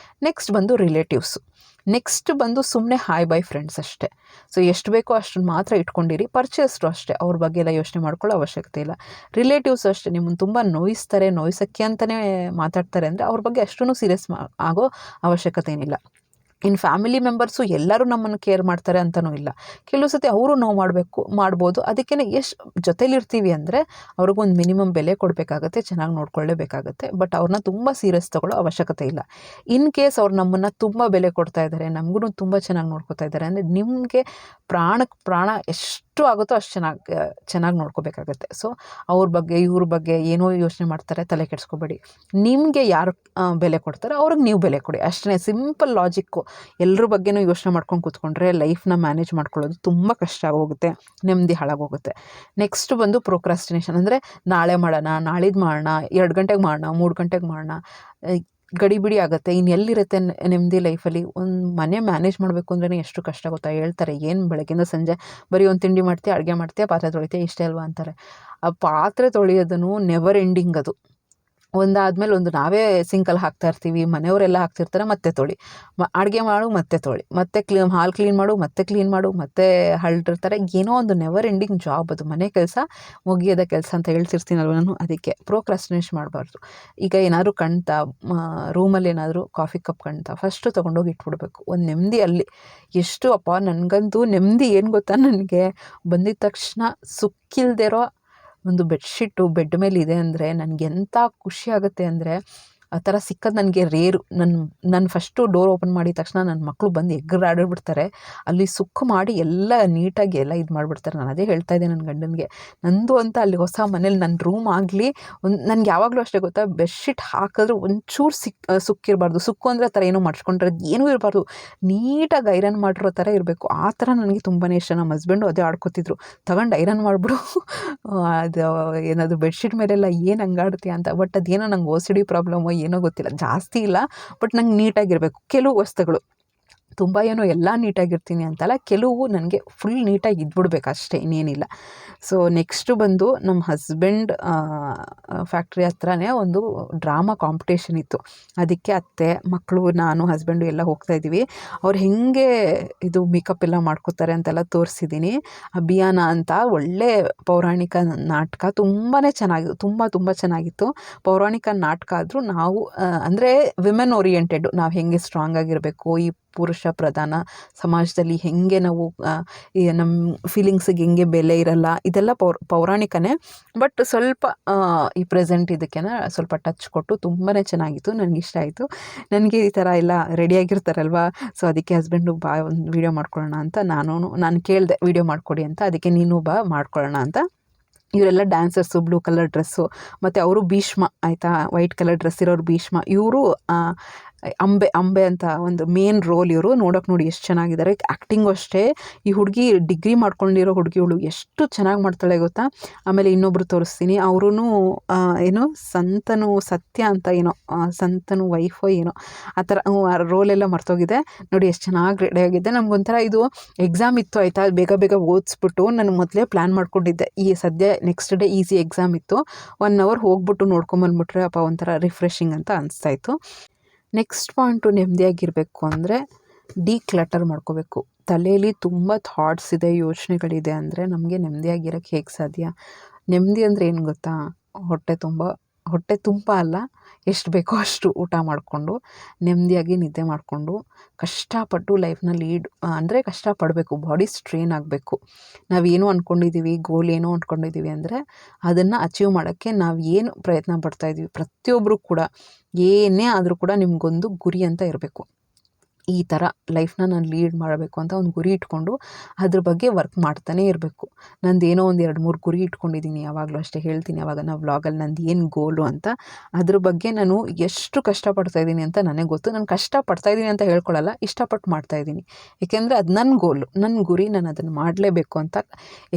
ನೆಕ್ಸ್ಟ್ ಬಂದು ರಿಲೇಟಿವ್ಸು. ನೆಕ್ಸ್ಟ್ ಬಂದು ಸುಮ್ಮನೆ ಹಾಯ್ ಬೈ ಫ್ರೆಂಡ್ಸ್ ಅಷ್ಟೇ. ಸೊ ಎಷ್ಟು ಬೇಕೋ ಅಷ್ಟನ್ನು ಮಾತ್ರ ಇಟ್ಕೊಂಡಿರಿ. ಪರಿಚಯಸ್ಥರು ಅಷ್ಟೇ, ಅವ್ರ ಬಗ್ಗೆ ಎಲ್ಲ ಯೋಚನೆ ಮಾಡ್ಕೊಳ್ಳೋ ಅವಶ್ಯಕತೆ ಇಲ್ಲ. ರಿಲೇಟಿವ್ಸ್ ಅಷ್ಟೇ, ನಿಮ್ಮನ್ನು ತುಂಬ ನೋಯಿಸೋಕ್ಕೆ ಅಂತಲೇ ಮಾತಾಡ್ತಾರೆ ಅಂದರೆ ಅವ್ರ ಬಗ್ಗೆ ಅಷ್ಟೂ ಸೀರಿಯಸ್ ಆಗೋ ಅವಶ್ಯಕತೆ ಏನಿಲ್ಲ. ಇನ್ನು ಫ್ಯಾಮಿಲಿ ಮೆಂಬರ್ಸು ಎಲ್ಲರೂ ನಮ್ಮನ್ನು ಕೇರ್ ಮಾಡ್ತಾರೆ ಅಂತಲೂ ಇಲ್ಲ. ಕೆಲವು ಸತಿ ಅವರು ನಾವು ಮಾಡ್ಬೋದು. ಅದಕ್ಕೇ ಎಷ್ಟು ಜೊತೇಲಿರ್ತೀವಿ ಅಂದರೆ ಅವ್ರಿಗೊಂದು ಮಿನಿಮಮ್ ಬೆಲೆ ಕೊಡಬೇಕಾಗತ್ತೆ, ಚೆನ್ನಾಗಿ ನೋಡ್ಕೊಳ್ಳೇಬೇಕಾಗತ್ತೆ. ಬಟ್ ಅವ್ರನ್ನ ತುಂಬ ಸೀರಿಯಸ್ ತೊಗೊಳ್ಳೋ ಅವಶ್ಯಕತೆ ಇಲ್ಲ. ಇನ್ ಕೇಸ್ ಅವ್ರು ನಮ್ಮನ್ನು ತುಂಬ ಬೆಲೆ ಕೊಡ್ತಾ ಇದ್ದಾರೆ, ನಮಗೂ ತುಂಬ ಚೆನ್ನಾಗಿ ನೋಡ್ಕೊತಾ ಇದ್ದಾರೆ ಅಂದರೆ ನಿಮಗೆ ಪ್ರಾಣಕ್ಕೆ ಪ್ರಾಣ ಎಷ್ಟು ಆಗುತ್ತೋ ಅಷ್ಟು ಚೆನ್ನಾಗಿ ನೋಡ್ಕೋಬೇಕಾಗತ್ತೆ. ಸೊ ಅವ್ರ ಬಗ್ಗೆ ಇವ್ರ ಬಗ್ಗೆ ಏನೋ ಯೋಚನೆ ಮಾಡ್ತಾರೆ, ತಲೆ ಕೆಡಿಸ್ಕೋಬೇಡಿ. ನಿಮಗೆ ಯಾರು ಬೆಲೆ ಕೊಡ್ತಾರೆ ಅವ್ರಿಗೆ ನೀವು ಬೆಲೆ ಕೊಡಿ, ಅಷ್ಟೇ. Simple logic. ಎಲ್ಲರ ಬಗ್ಗೆನೂ ಯೋಚನೆ ಮಾಡ್ಕೊಂಡು ಕೂತ್ಕೊಂಡ್ರೆ ಲೈಫ್ನ ಮ್ಯಾನೇಜ್ ಮಾಡ್ಕೊಳ್ಳೋದು ತುಂಬ ಕಷ್ಟ ಆಗೋಗುತ್ತೆ, ನೆಮ್ಮದಿ ಹಾಳಾಗೋಗುತ್ತೆ. ನೆಕ್ಸ್ಟ್ ಬಂದು ಪ್ರೊಕ್ರಾಸ್ಟಿನೇಷನ್ ಅಂದರೆ ನಾಳೆ ಮಾಡೋಣ, ನಾಳಿದ್ದು ಮಾಡೋಣ, 2 ಗಂಟೆಗೆ ಮಾಡೋಣ, 3 ಗಂಟೆಗೆ ಮಾಡೋಣ, ಗಡಿಬಿಡಿ ಆಗುತ್ತೆ. ಇನ್ನು ಎಲ್ಲಿರುತ್ತೆ ನೆಮ್ಮದಿ ಲೈಫಲ್ಲಿ? ಒಂದು ಮನೆ ಮ್ಯಾನೇಜ್ ಮಾಡಬೇಕು ಅಂದ್ರೆ ಎಷ್ಟು ಕಷ್ಟ ಗೊತ್ತಾ? ಹೇಳ್ತಾರೆ ಏನು ಬೆಳಗ್ಗಿಂದ ಸಂಜೆ ಬರೀ ಒಂದು ತಿಂಡಿ ಮಾಡ್ತೀಯ, ಅಡುಗೆ ಮಾಡ್ತೀಯ, ಪಾತ್ರೆ ತೊಳಿತೀಯ, ಇಷ್ಟೇ ಅಲ್ವಾ ಅಂತಾರೆ. ಆ ಪಾತ್ರೆ ತೊಳೆಯೋದನ್ನು ನೆವರ್ ಎಂಡಿಂಗ್. ಅದು ಒಂದಾದ್ಮೇಲೆ ಒಂದು ನಾವೇ ಸಿಂಕಲ್ಲಿ ಹಾಕ್ತಾ ಇರ್ತೀವಿ, ಮನೆಯವರೆಲ್ಲ ಹಾಕ್ತಿರ್ತಾರೆ, ಮತ್ತೆ ತೊಳಿ, ಅಡುಗೆ ಮಾಡು, ಮತ್ತೆ ತೊಳಿ, ಮತ್ತೆ ಹಾಲು ಕ್ಲೀನ್ ಮಾಡು, ಮತ್ತೆ ಕ್ಲೀನ್ ಮಾಡು, ಮತ್ತೆ ಹರಡಿರ್ತಾರೆ. ಏನೋ ಒಂದು ನೆವರ್ ಎಂಡಿಂಗ್ ಜಾಬ್ ಅದು. ಮನೆ ಕೆಲಸ ಮುಗಿಯೋದ ಕೆಲಸ ಅಂತ ಹೇಳ್ತಿರ್ತೀನಲ್ವ ನಾನು. ಅದಕ್ಕೆ ಪ್ರೋಕ್ರಾಸ್ಟಿನೇಷನ್ ಮಾಡಬಾರ್ದು. ಈಗ ಏನಾದರೂ ಕಣ್ತಾ ರೂಮಲ್ಲಿ ಏನಾದರೂ ಕಾಫಿ ಕಪ್ ಕಣ್ತಾ ಫಸ್ಟು ತೊಗೊಂಡೋಗಿ ಇಟ್ಬಿಡ್ಬೇಕು. ಒಂದು ನೆಮ್ಮದಿ ಅಲ್ಲಿ ಎಷ್ಟು ಅಪ್ಪ. ನನಗಂತೂ ನೆಮ್ಮದಿ ಏನು ಗೊತ್ತಾ, ನನಗೆ ಬಂದಿದ್ದ ತಕ್ಷಣ ಸುಕ್ಕಿಲ್ದಿರೋ ಒಂದು ಬೆಡ್ಶೀಟು ಬೆಡ್ ಮೇಲೆ ಇದೆ ಅಂದರೆ ನನಗೆ ಎಂಥ ಖುಷಿ ಆಗುತ್ತೆ ಅಂದರೆ, ಆ ಥರ ಸಿಕ್ಕದು ನನಗೆ ರೇರು. ನಾನು ಫಸ್ಟು ಡೋರ್ ಓಪನ್ ಮಾಡಿದ ತಕ್ಷಣ ನನ್ನ ಮಕ್ಕಳು ಬಂದು ಎಗ್ರಾಡಿಬಿಡ್ತಾರೆ. ಅಲ್ಲಿ ಸುಕ್ಕು ಮಾಡಿ ಎಲ್ಲ ನೀಟಾಗಿ ಎಲ್ಲ ಇದು ಮಾಡಿಬಿಡ್ತಾರೆ. ನಾನು ಅದೇ ಹೇಳ್ತಾ ಇದ್ದೆ ನನ್ನ ಗಂಡನಿಗೆ, ನಂದು ಅಂತ ಅಲ್ಲಿ ಹೊಸ ಮನೇಲಿ ನನ್ನ ರೂಮ್ ಆಗಲಿ ನನಗೆ ಯಾವಾಗಲೂ ಅಷ್ಟೇ ಗೊತ್ತಾ, ಬೆಡ್ಶೀಟ್ ಹಾಕಿದ್ರೆ ಒಂಚೂರು ಸುಕ್ಕಿರಬಾರ್ದು. ಸುಕ್ಕು ಅಂದರೆ ಆ ಥರ ಏನೋ ಮಾಡಿಸ್ಕೊಂಡ್ರೆ ಏನೂ ಇರಬಾರ್ದು, ನೀಟಾಗಿ ಐರನ್ ಮಾಡಿರೋ ಥರ ಇರಬೇಕು. ಆ ಥರ ನನಗೆ ತುಂಬಾ ಇಷ್ಟ. ನಮ್ಮ ಹಸ್ಬೆಂಡು ಅದೇ ಆಡ್ಕೊತಿದ್ರು, ತಗೊಂಡು ಐರನ್ ಮಾಡಿಬಿಡು, ಅದು ಏನದು ಬೆಡ್ಶೀಟ್ ಮೇಲೆಲ್ಲ ಏನು ಹಂಗಾಡ್ತೀಯ ಅಂತ. ಬಟ್ ಅದೇನೋ ನಂಗೆ OCD ಪ್ರಾಬ್ಲಮ್ಮು ಏನೋ ಗೊತ್ತಿಲ್ಲ, ಜಾಸ್ತಿ ಇಲ್ಲ, ಬಟ್ ನಂಗೆ ನೀಟಾಗಿರಬೇಕು. ಕೆಲವು ವಸ್ತುಗಳು ತುಂಬ ಏನೋ ಎಲ್ಲ ನೀಟಾಗಿರ್ತೀನಿ ಅಂತಲ್ಲ, ಕೆಲವು ನನಗೆ ಫುಲ್ ನೀಟಾಗಿ ಇದ್ಬಿಡ್ಬೇಕು ಅಷ್ಟೇ, ಇನ್ನೇನಿಲ್ಲ. ಸೊ ನೆಕ್ಸ್ಟು ಬಂದು ನಮ್ಮ ಹಸ್ಬೆಂಡ್ ಫ್ಯಾಕ್ಟ್ರಿ ಹತ್ರನೇ ಒಂದು ಡ್ರಾಮಾ ಕಾಂಪಿಟೇಷನ್ ಇತ್ತು. ಅದಕ್ಕೆ ಅತ್ತೆ, ಮಕ್ಕಳು, ನಾನು, ಹಸ್ಬೆಂಡು ಎಲ್ಲ ಹೋಗ್ತಾಯಿದ್ದೀವಿ. ಅವ್ರು ಹೇಗೆ ಇದು ಮೇಕಪ್ ಎಲ್ಲ ಮಾಡ್ಕೋತಾರೆ ಅಂತೆಲ್ಲ ತೋರಿಸಿದ್ದೀನಿ. ಅಭಿಯಾನ ಅಂತ ಒಳ್ಳೆ ಪೌರಾಣಿಕ ನಾಟಕ, ತುಂಬಾ ಚೆನ್ನಾಗಿತ್ತು, ತುಂಬ ಚೆನ್ನಾಗಿತ್ತು. ಪೌರಾಣಿಕ ನಾಟಕ ಆದರೂ ನಾವು ಅಂದರೆ ವಿಮೆನ್ ಓರಿಯೆಂಟೆಡ್, ನಾವು ಹೇಗೆ ಸ್ಟ್ರಾಂಗ್ ಆಗಿರಬೇಕು, ಈ ಪುರುಷ ಪ್ರಧಾನ ಸಮಾಜದಲ್ಲಿ ಹೇಗೆ ನಾವು ನಮ್ಮ ಫೀಲಿಂಗ್ಸಿಗೆ ಹೆಂಗೆ ಬೆಲೆ ಇರಲ್ಲ, ಇದೆಲ್ಲ ಪೌರಾಣಿಕನೇ. ಬಟ್ ಸ್ವಲ್ಪ ಈ ಪ್ರೆಸೆಂಟ್ ಇದಕ್ಕೆ ಸ್ವಲ್ಪ ಟಚ್ ಕೊಟ್ಟು ತುಂಬಾ ಚೆನ್ನಾಗಿತ್ತು, ನನಗಿಷ್ಟ ಆಯಿತು. ನನಗೆ ಈ ಥರ ಎಲ್ಲ ರೆಡಿಯಾಗಿರ್ತಾರಲ್ವ, ಸೊ ಅದಕ್ಕೆ ಹಸ್ಬೆಂಡು ಬಾ ಒಂದು ವೀಡಿಯೋ ಮಾಡ್ಕೊಳ್ಳೋಣ ಅಂತ ನಾನು ಕೇಳಿದೆ, ವೀಡಿಯೋ ಮಾಡಿಕೊಡಿ ಅಂತ. ಅದಕ್ಕೆ ನೀನು ಬಾ ಮಾಡ್ಕೊಳ್ಳೋಣ ಅಂತ. ಇವರೆಲ್ಲ ಡ್ಯಾನ್ಸರ್ಸು, ಬ್ಲೂ ಕಲರ್ ಡ್ರೆಸ್ಸು, ಮತ್ತು ಅವರು ಭೀಷ್ಮ ಆಯಿತಾ, ವೈಟ್ ಕಲರ್ ಡ್ರೆಸ್ ಇರೋರು ಭೀಷ್ಮ. ಇವರು ಅಂಬೆ ಅಂತ ಒಂದು ಮೇನ್ ರೋಲ್. ಇವರು ನೋಡೋಕೆ ನೋಡಿ ಎಷ್ಟು ಚೆನ್ನಾಗಿದ್ದಾರೆ, ಆ್ಯಕ್ಟಿಂಗು ಅಷ್ಟೇ. ಈ ಹುಡುಗಿ ಡಿಗ್ರಿ ಮಾಡ್ಕೊಂಡಿರೋ ಹುಡುಗಿಗಳು ಎಷ್ಟು ಚೆನ್ನಾಗಿ ಮಾಡ್ತಾಳೆ ಗೊತ್ತಾ. ಆಮೇಲೆ ಇನ್ನೊಬ್ರು ತೋರಿಸ್ತೀನಿ, ಅವರೂ ಏನೋ ಸತ್ಯ ಅಂತ ಏನೋ, ಸಂತನು ವೈಫೋ ಏನೋ ಆ ಥರ ರೋಲೆಲ್ಲ ಮರ್ತೋಗಿದೆ. ನೋಡಿ ಎಷ್ಟು ಚೆನ್ನಾಗಿ ರೆಡಿಯಾಗಿದ್ದೆ. ನಮಗೊಂಥರ ಇದು ಎಕ್ಸಾಮ್ ಇತ್ತು ಆಯಿತಾ, ಬೇಗ ಓದಿಸ್ಬಿಟ್ಟು ನಾನು ಮೊದಲೇ ಪ್ಲ್ಯಾನ್ ಮಾಡ್ಕೊಂಡಿದ್ದೆ. ಈ ಸದ್ಯ ನೆಕ್ಸ್ಟ್ ಡೇ ಈಸಿ ಎಕ್ಸಾಮ್ ಇತ್ತು, 1 ಅವರ್ ಹೋಗ್ಬಿಟ್ಟು ನೋಡ್ಕೊಂಬಂದ್ಬಿಟ್ರೆ ಅಪ್ಪ ಒಂಥರ ರಿಫ್ರೆಶಿಂಗ್ ಅಂತ ಅನಿಸ್ತಾಯಿತ್ತು. ನೆಕ್ಸ್ಟ್ ಪಾಯಿಂಟು ನೆಮ್ಮದಿಯಾಗಿರಬೇಕು ಅಂದರೆ ಡಿಕ್ಲಟರ್ ಮಾಡ್ಕೋಬೇಕು. ತಲೆಯಲ್ಲಿ ತುಂಬ ಥಾಟ್ಸ್ ಇದೆ, ಯೋಚನೆಗಳಿದೆ ಅಂದರೆ ನಮಗೆ ನೆಮ್ಮದಿಯಾಗಿರೋಕ್ಕೆ ಹೇಗೆ ಸಾಧ್ಯ? ನೆಮ್ಮದಿ ಅಂದರೆ ಏನು ಗೊತ್ತಾ? ಹೊಟ್ಟೆ ತುಂಬ ಅಲ್ಲ, ಎಷ್ಟು ಬೇಕೋ ಅಷ್ಟು ಊಟ ಮಾಡಿಕೊಂಡು ನೆಮ್ಮದಿಯಾಗಿ ನಿದ್ದೆ ಮಾಡಿಕೊಂಡು ಕಷ್ಟಪಟ್ಟು ಲೈಫ್ನ ಅಂದರೆ ಕಷ್ಟಪಡಬೇಕು. ಬಾಡಿ ಸ್ಟ್ರೇನ್ ಆಗಬೇಕು. ನಾವೇನೋ ಅಂದ್ಕೊಂಡಿದ್ದೀವಿ, ಗೋಲ್ ಏನೋ ಅಂದ್ಕೊಂಡಿದ್ದೀವಿ ಅಂದರೆ ಅದನ್ನು ಅಚೀವ್ ಮಾಡೋಕ್ಕೆ ನಾವು ಏನು ಪ್ರಯತ್ನ ಪಡ್ತಾಯಿದ್ದೀವಿ, ಪ್ರತಿಯೊಬ್ಬರು ಕೂಡ ಏನೇ ಆದರೂ ಕೂಡ ನಿಮಗೊಂದು ಗುರಿ ಅಂತ ಇರಬೇಕು. ಈ ಥರ ಲೈಫ್ನ ನಾನು ಲೀಡ್ ಮಾಡಬೇಕು ಅಂತ ಒಂದು ಗುರಿ ಇಟ್ಕೊಂಡು ಅದ್ರ ಬಗ್ಗೆ ವರ್ಕ್ ಮಾಡ್ತಾನೇ ಇರಬೇಕು. ನಂದೇನೋ ಒಂದು 2-3 ಗುರಿ ಇಟ್ಕೊಂಡಿದ್ದೀನಿ, ಯಾವಾಗಲೂ ಅಷ್ಟೇ ಹೇಳ್ತೀನಿ ಯಾವಾಗ ನಾವು ವ್ಲಾಗಲ್ಲಿ ನಂದು ಏನು ಗೋಲು ಅಂತ. ಅದ್ರ ಬಗ್ಗೆ ನಾನು ಎಷ್ಟು ಕಷ್ಟಪಡ್ತಾಯಿದ್ದೀನಿ ಅಂತ ನನಗೆ ಗೊತ್ತು. ನಾನು ಕಷ್ಟಪಡ್ತಾಯಿದ್ದೀನಿ ಅಂತ ಹೇಳ್ಕೊಳ್ಳಲ್ಲ, ಇಷ್ಟಪಟ್ಟು ಮಾಡ್ತಾಯಿದ್ದೀನಿ. ಏಕೆಂದರೆ ಅದು ನನ್ನ ಗೋಲು, ನನ್ನ ಗುರಿ, ನಾನು ಅದನ್ನು ಮಾಡಲೇಬೇಕು ಅಂತ.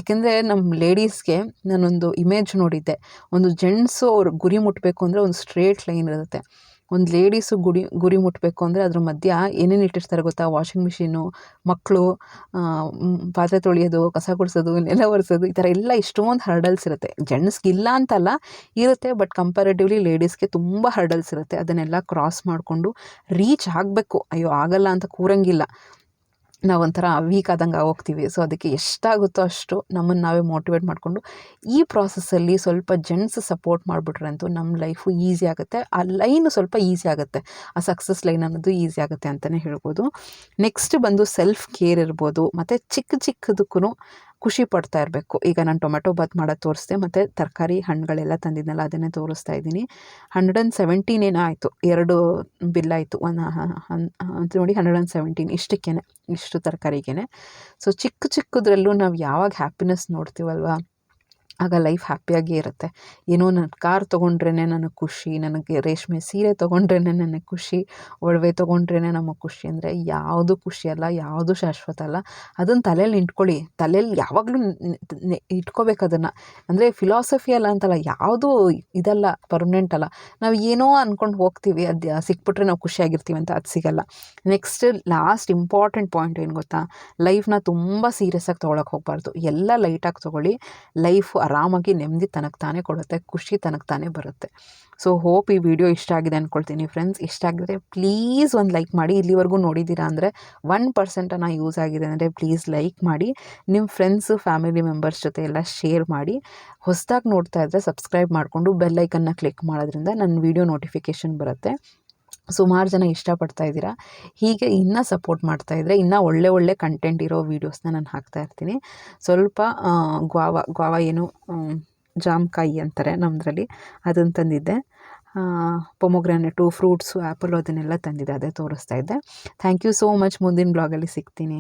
ಏಕೆಂದರೆ ನಮ್ಮ ಲೇಡೀಸ್ಗೆ ನಾನೊಂದು ಇಮೇಜ್ ನೋಡಿದ್ದೆ, ಒಂದು ಜೆಂಟ್ಸು ಅವ್ರ ಗುರಿ ಮುಟ್ಟಬೇಕು ಅಂದರೆ ಒಂದು ಸ್ಟ್ರೇಟ್ ಲೈನ್ ಇರುತ್ತೆ. ಒಂದು ಲೇಡೀಸು ಗುರಿ ಮುಟ್ಟಬೇಕು ಅಂದರೆ ಅದ್ರ ಮಧ್ಯ ಏನೇನು ಇಟ್ಟಿರ್ತಾರೆ ಗೊತ್ತಾ? ವಾಷಿಂಗ್ ಮಿಷಿನು, ಮಕ್ಕಳು, ಪಾತ್ರೆ ತೊಳೆಯೋದು, ಕಸ ಗುಡಿಸೋದು, ನೆಲ ಒರೆಸೋದು, ಈ ಥರ ಎಲ್ಲ ಇಷ್ಟೊಂದು ಹರ್ಡಲ್ಸ್ ಇರುತ್ತೆ. ಜೆಂಟ್ಸ್ಗೆ ಇಲ್ಲ ಅಂತಲ್ಲ, ಇರುತ್ತೆ, ಬಟ್ ಕಂಪ್ಯಾರಿಟಿವ್ಲಿ ಲೇಡೀಸ್ಗೆ ತುಂಬ ಹರ್ಡಲ್ಸ್ ಇರುತ್ತೆ. ಅದನ್ನೆಲ್ಲ ಕ್ರಾಸ್ ಮಾಡಿಕೊಂಡು ರೀಚ್ ಆಗಬೇಕು. ಅಯ್ಯೋ ಆಗಲ್ಲ ಅಂತ ಕೂರಂಗಿಲ್ಲ. ನಾವೊಂಥರ ವೀಕ್ ಆದಂಗೆ ಹೋಗ್ತೀವಿ. ಸೊ ಅದಕ್ಕೆ ಎಷ್ಟಾಗುತ್ತೋ ಅಷ್ಟು ನಮ್ಮನ್ನು ನಾವೇ ಮೋಟಿವೇಟ್ ಮಾಡಿಕೊಂಡು ಈ ಪ್ರಾಸೆಸ್ಸಲ್ಲಿ ಸ್ವಲ್ಪ ಜೆಂಟ್ಸ್ ಸಪೋರ್ಟ್ ಮಾಡಿಬಿಟ್ರೆ ಅಂತೂ ನಮ್ಮ ಲೈಫು ಈಸಿ ಆಗುತ್ತೆ. ಆ ಲೈನು ಸ್ವಲ್ಪ ಈಸಿ ಆಗುತ್ತೆ, ಆ ಸಕ್ಸಸ್ ಲೈನ್ ಅನ್ನೋದು ಈಸಿ ಆಗುತ್ತೆ ಅಂತಲೇ ಹೇಳ್ಬೋದು. ನೆಕ್ಸ್ಟ್ ಬಂದು ಸೆಲ್ಫ್ ಕೇರ್ ಇರ್ಬೋದು, ಮತ್ತು ಚಿಕ್ಕದಕ್ಕೂ ಖುಷಿ ಪಡ್ತಾ ಇರಬೇಕು. ಈಗ ನಾನು ಟೊಮೆಟೊ ಬಾತ್ ಮಾಡೋದು ತೋರಿಸ್ದೆ, ಮತ್ತು ತರಕಾರಿ ಹಣ್ಣುಗಳೆಲ್ಲ ತಂದಿದ್ನಲ್ಲ ಅದನ್ನೇ ತೋರಿಸ್ತಾ ಇದ್ದೀನಿ. 117 ಏನೋ ಆಯಿತು, 2 ಬಿಲ್ ಆಯಿತು. ನೋಡಿ 117 ಇಷ್ಟು ತರಕಾರಿಗೇ. ಸೊ ಚಿಕ್ಕದ್ರಲ್ಲೂ ನಾವು ಯಾವಾಗ ಹ್ಯಾಪಿನೆಸ್ ನೋಡ್ತೀವಲ್ವ, ಆಗ ಲೈಫ್ ಹ್ಯಾಪಿಯಾಗೇ ಇರುತ್ತೆ. ಏನೋ ನಾನು ಕಾರ್ ತೊಗೊಂಡ್ರೇ ನನಗೆ ಖುಷಿ, ನನಗೆ ರೇಷ್ಮೆ ಸೀರೆ ತೊಗೊಂಡ್ರೇ ನನಗೆ ಖುಷಿ, ಒಡವೆ ತೊಗೊಂಡ್ರೇ ನಮಗೆ ಖುಷಿ ಅಂದರೆ ಯಾವುದು ಖುಷಿ ಅಲ್ಲ, ಯಾವುದು ಶಾಶ್ವತ ಅಲ್ಲ. ಅದನ್ನು ತಲೆಯಲ್ಲಿ ಇಟ್ಕೊಳ್ಳಿ, ತಲೆಯಲ್ಲಿ ಯಾವಾಗಲೂ ಇಟ್ಕೋಬೇಕು ಅದನ್ನು. ಅಂದರೆ ಫಿಲಾಸಫಿ ಅಲ್ಲ ಅಂತಲ್ಲ, ಯಾವುದೂ ಇದಲ್ಲ, ಪರ್ಮನೆಂಟ್ ಅಲ್ಲ. ನಾವು ಏನೋ ಅಂದ್ಕೊಂಡು ಹೋಗ್ತೀವಿ, ಅದು ಸಿಕ್ಬಿಟ್ರೆ ನಾವು ಖುಷಿಯಾಗಿರ್ತೀವಿ ಅಂತ, ಅದು ಸಿಗಲ್ಲ. ನೆಕ್ಸ್ಟ್ ಲಾಸ್ಟ್ ಇಂಪಾರ್ಟೆಂಟ್ ಪಾಯಿಂಟ್ ಏನು ಗೊತ್ತಾ, ಲೈಫ್ನ ತುಂಬ ಸೀರಿಯಸ್ಸಾಗಿ ತೊಗೊಳಕ್ಕೆ ಹೋಗಬಾರ್ದು. ಎಲ್ಲ ಲೈಟಾಗಿ ತೊಗೊಳ್ಳಿ. ಲೈಫು ಆರಾಮಾಗಿ ನೆಮ್ಮದಿ ತನಗೆ ತಾನೇ ಕೊಡುತ್ತೆ, ಖುಷಿ ತನಗೆ ತಾನೇ ಬರುತ್ತೆ. ಸೊ ಹೋಪ್ ಈ ವಿಡಿಯೋ ಇಷ್ಟ ಆಗಿದೆ ಅಂದ್ಕೊಳ್ತೀನಿ ಫ್ರೆಂಡ್ಸ್. ಇಷ್ಟ ಆಗಿದ್ರೆ ಪ್ಲೀಸ್ ಒಂದು ಲೈಕ್ ಮಾಡಿ. ಇಲ್ಲಿವರೆಗೂ ನೋಡಿದ್ದೀರಾ ಅಂದರೆ 1% ಯೂಸ್ ಆಗಿದೆ ಅಂದರೆ ಪ್ಲೀಸ್ ಲೈಕ್ ಮಾಡಿ. ನಿಮ್ಮ ಫ್ರೆಂಡ್ಸು ಫ್ಯಾಮಿಲಿ ಮೆಂಬರ್ಸ್ ಜೊತೆ ಎಲ್ಲ ಶೇರ್ ಮಾಡಿ. ಹೊಸದಾಗಿ ನೋಡ್ತಾ ಇದ್ದರೆ ಸಬ್ಸ್ಕ್ರೈಬ್ ಮಾಡಿಕೊಂಡು ಬೆಲ್ಲೈಕನ್ನ ಕ್ಲಿಕ್ ಮಾಡೋದ್ರಿಂದ ನನ್ನ ವಿಡಿಯೋ ನೋಟಿಫಿಕೇಷನ್ ಬರುತ್ತೆ. ಸುಮಾರು ಜನ ಇಷ್ಟಪಡ್ತಾ ಇದ್ದೀರಾ. ಹೀಗೆ ಇನ್ನೂ ಸಪೋರ್ಟ್ ಮಾಡ್ತಾಯಿದ್ರೆ ಇನ್ನೂ ಒಳ್ಳೆ ಕಂಟೆಂಟ್ ಇರೋ ವೀಡಿಯೋಸ್ನ ನಾನು ಹಾಕ್ತಾಯಿರ್ತೀನಿ. ಸ್ವಲ್ಪ ಗ್ವಾವ ಏನು ಜಾಮಕಾಯಿ ಅಂತಾರೆ ನಮ್ಮದ್ರಲ್ಲಿ, ಅದನ್ನು ತಂದಿದ್ದೆ. ಪೊಮೊಗ್ರಾನೆಟು, ಫ್ರೂಟ್ಸು, ಆ್ಯಪಲು ಅದನ್ನೆಲ್ಲ ತಂದಿದ್ದೆ, ಅದೇ ತೋರಿಸ್ತಾ ಇದ್ದೆ. Thank you so much. ಮುಂದಿನ ಬ್ಲಾಗಲ್ಲಿ ಸಿಗ್ತೀನಿ.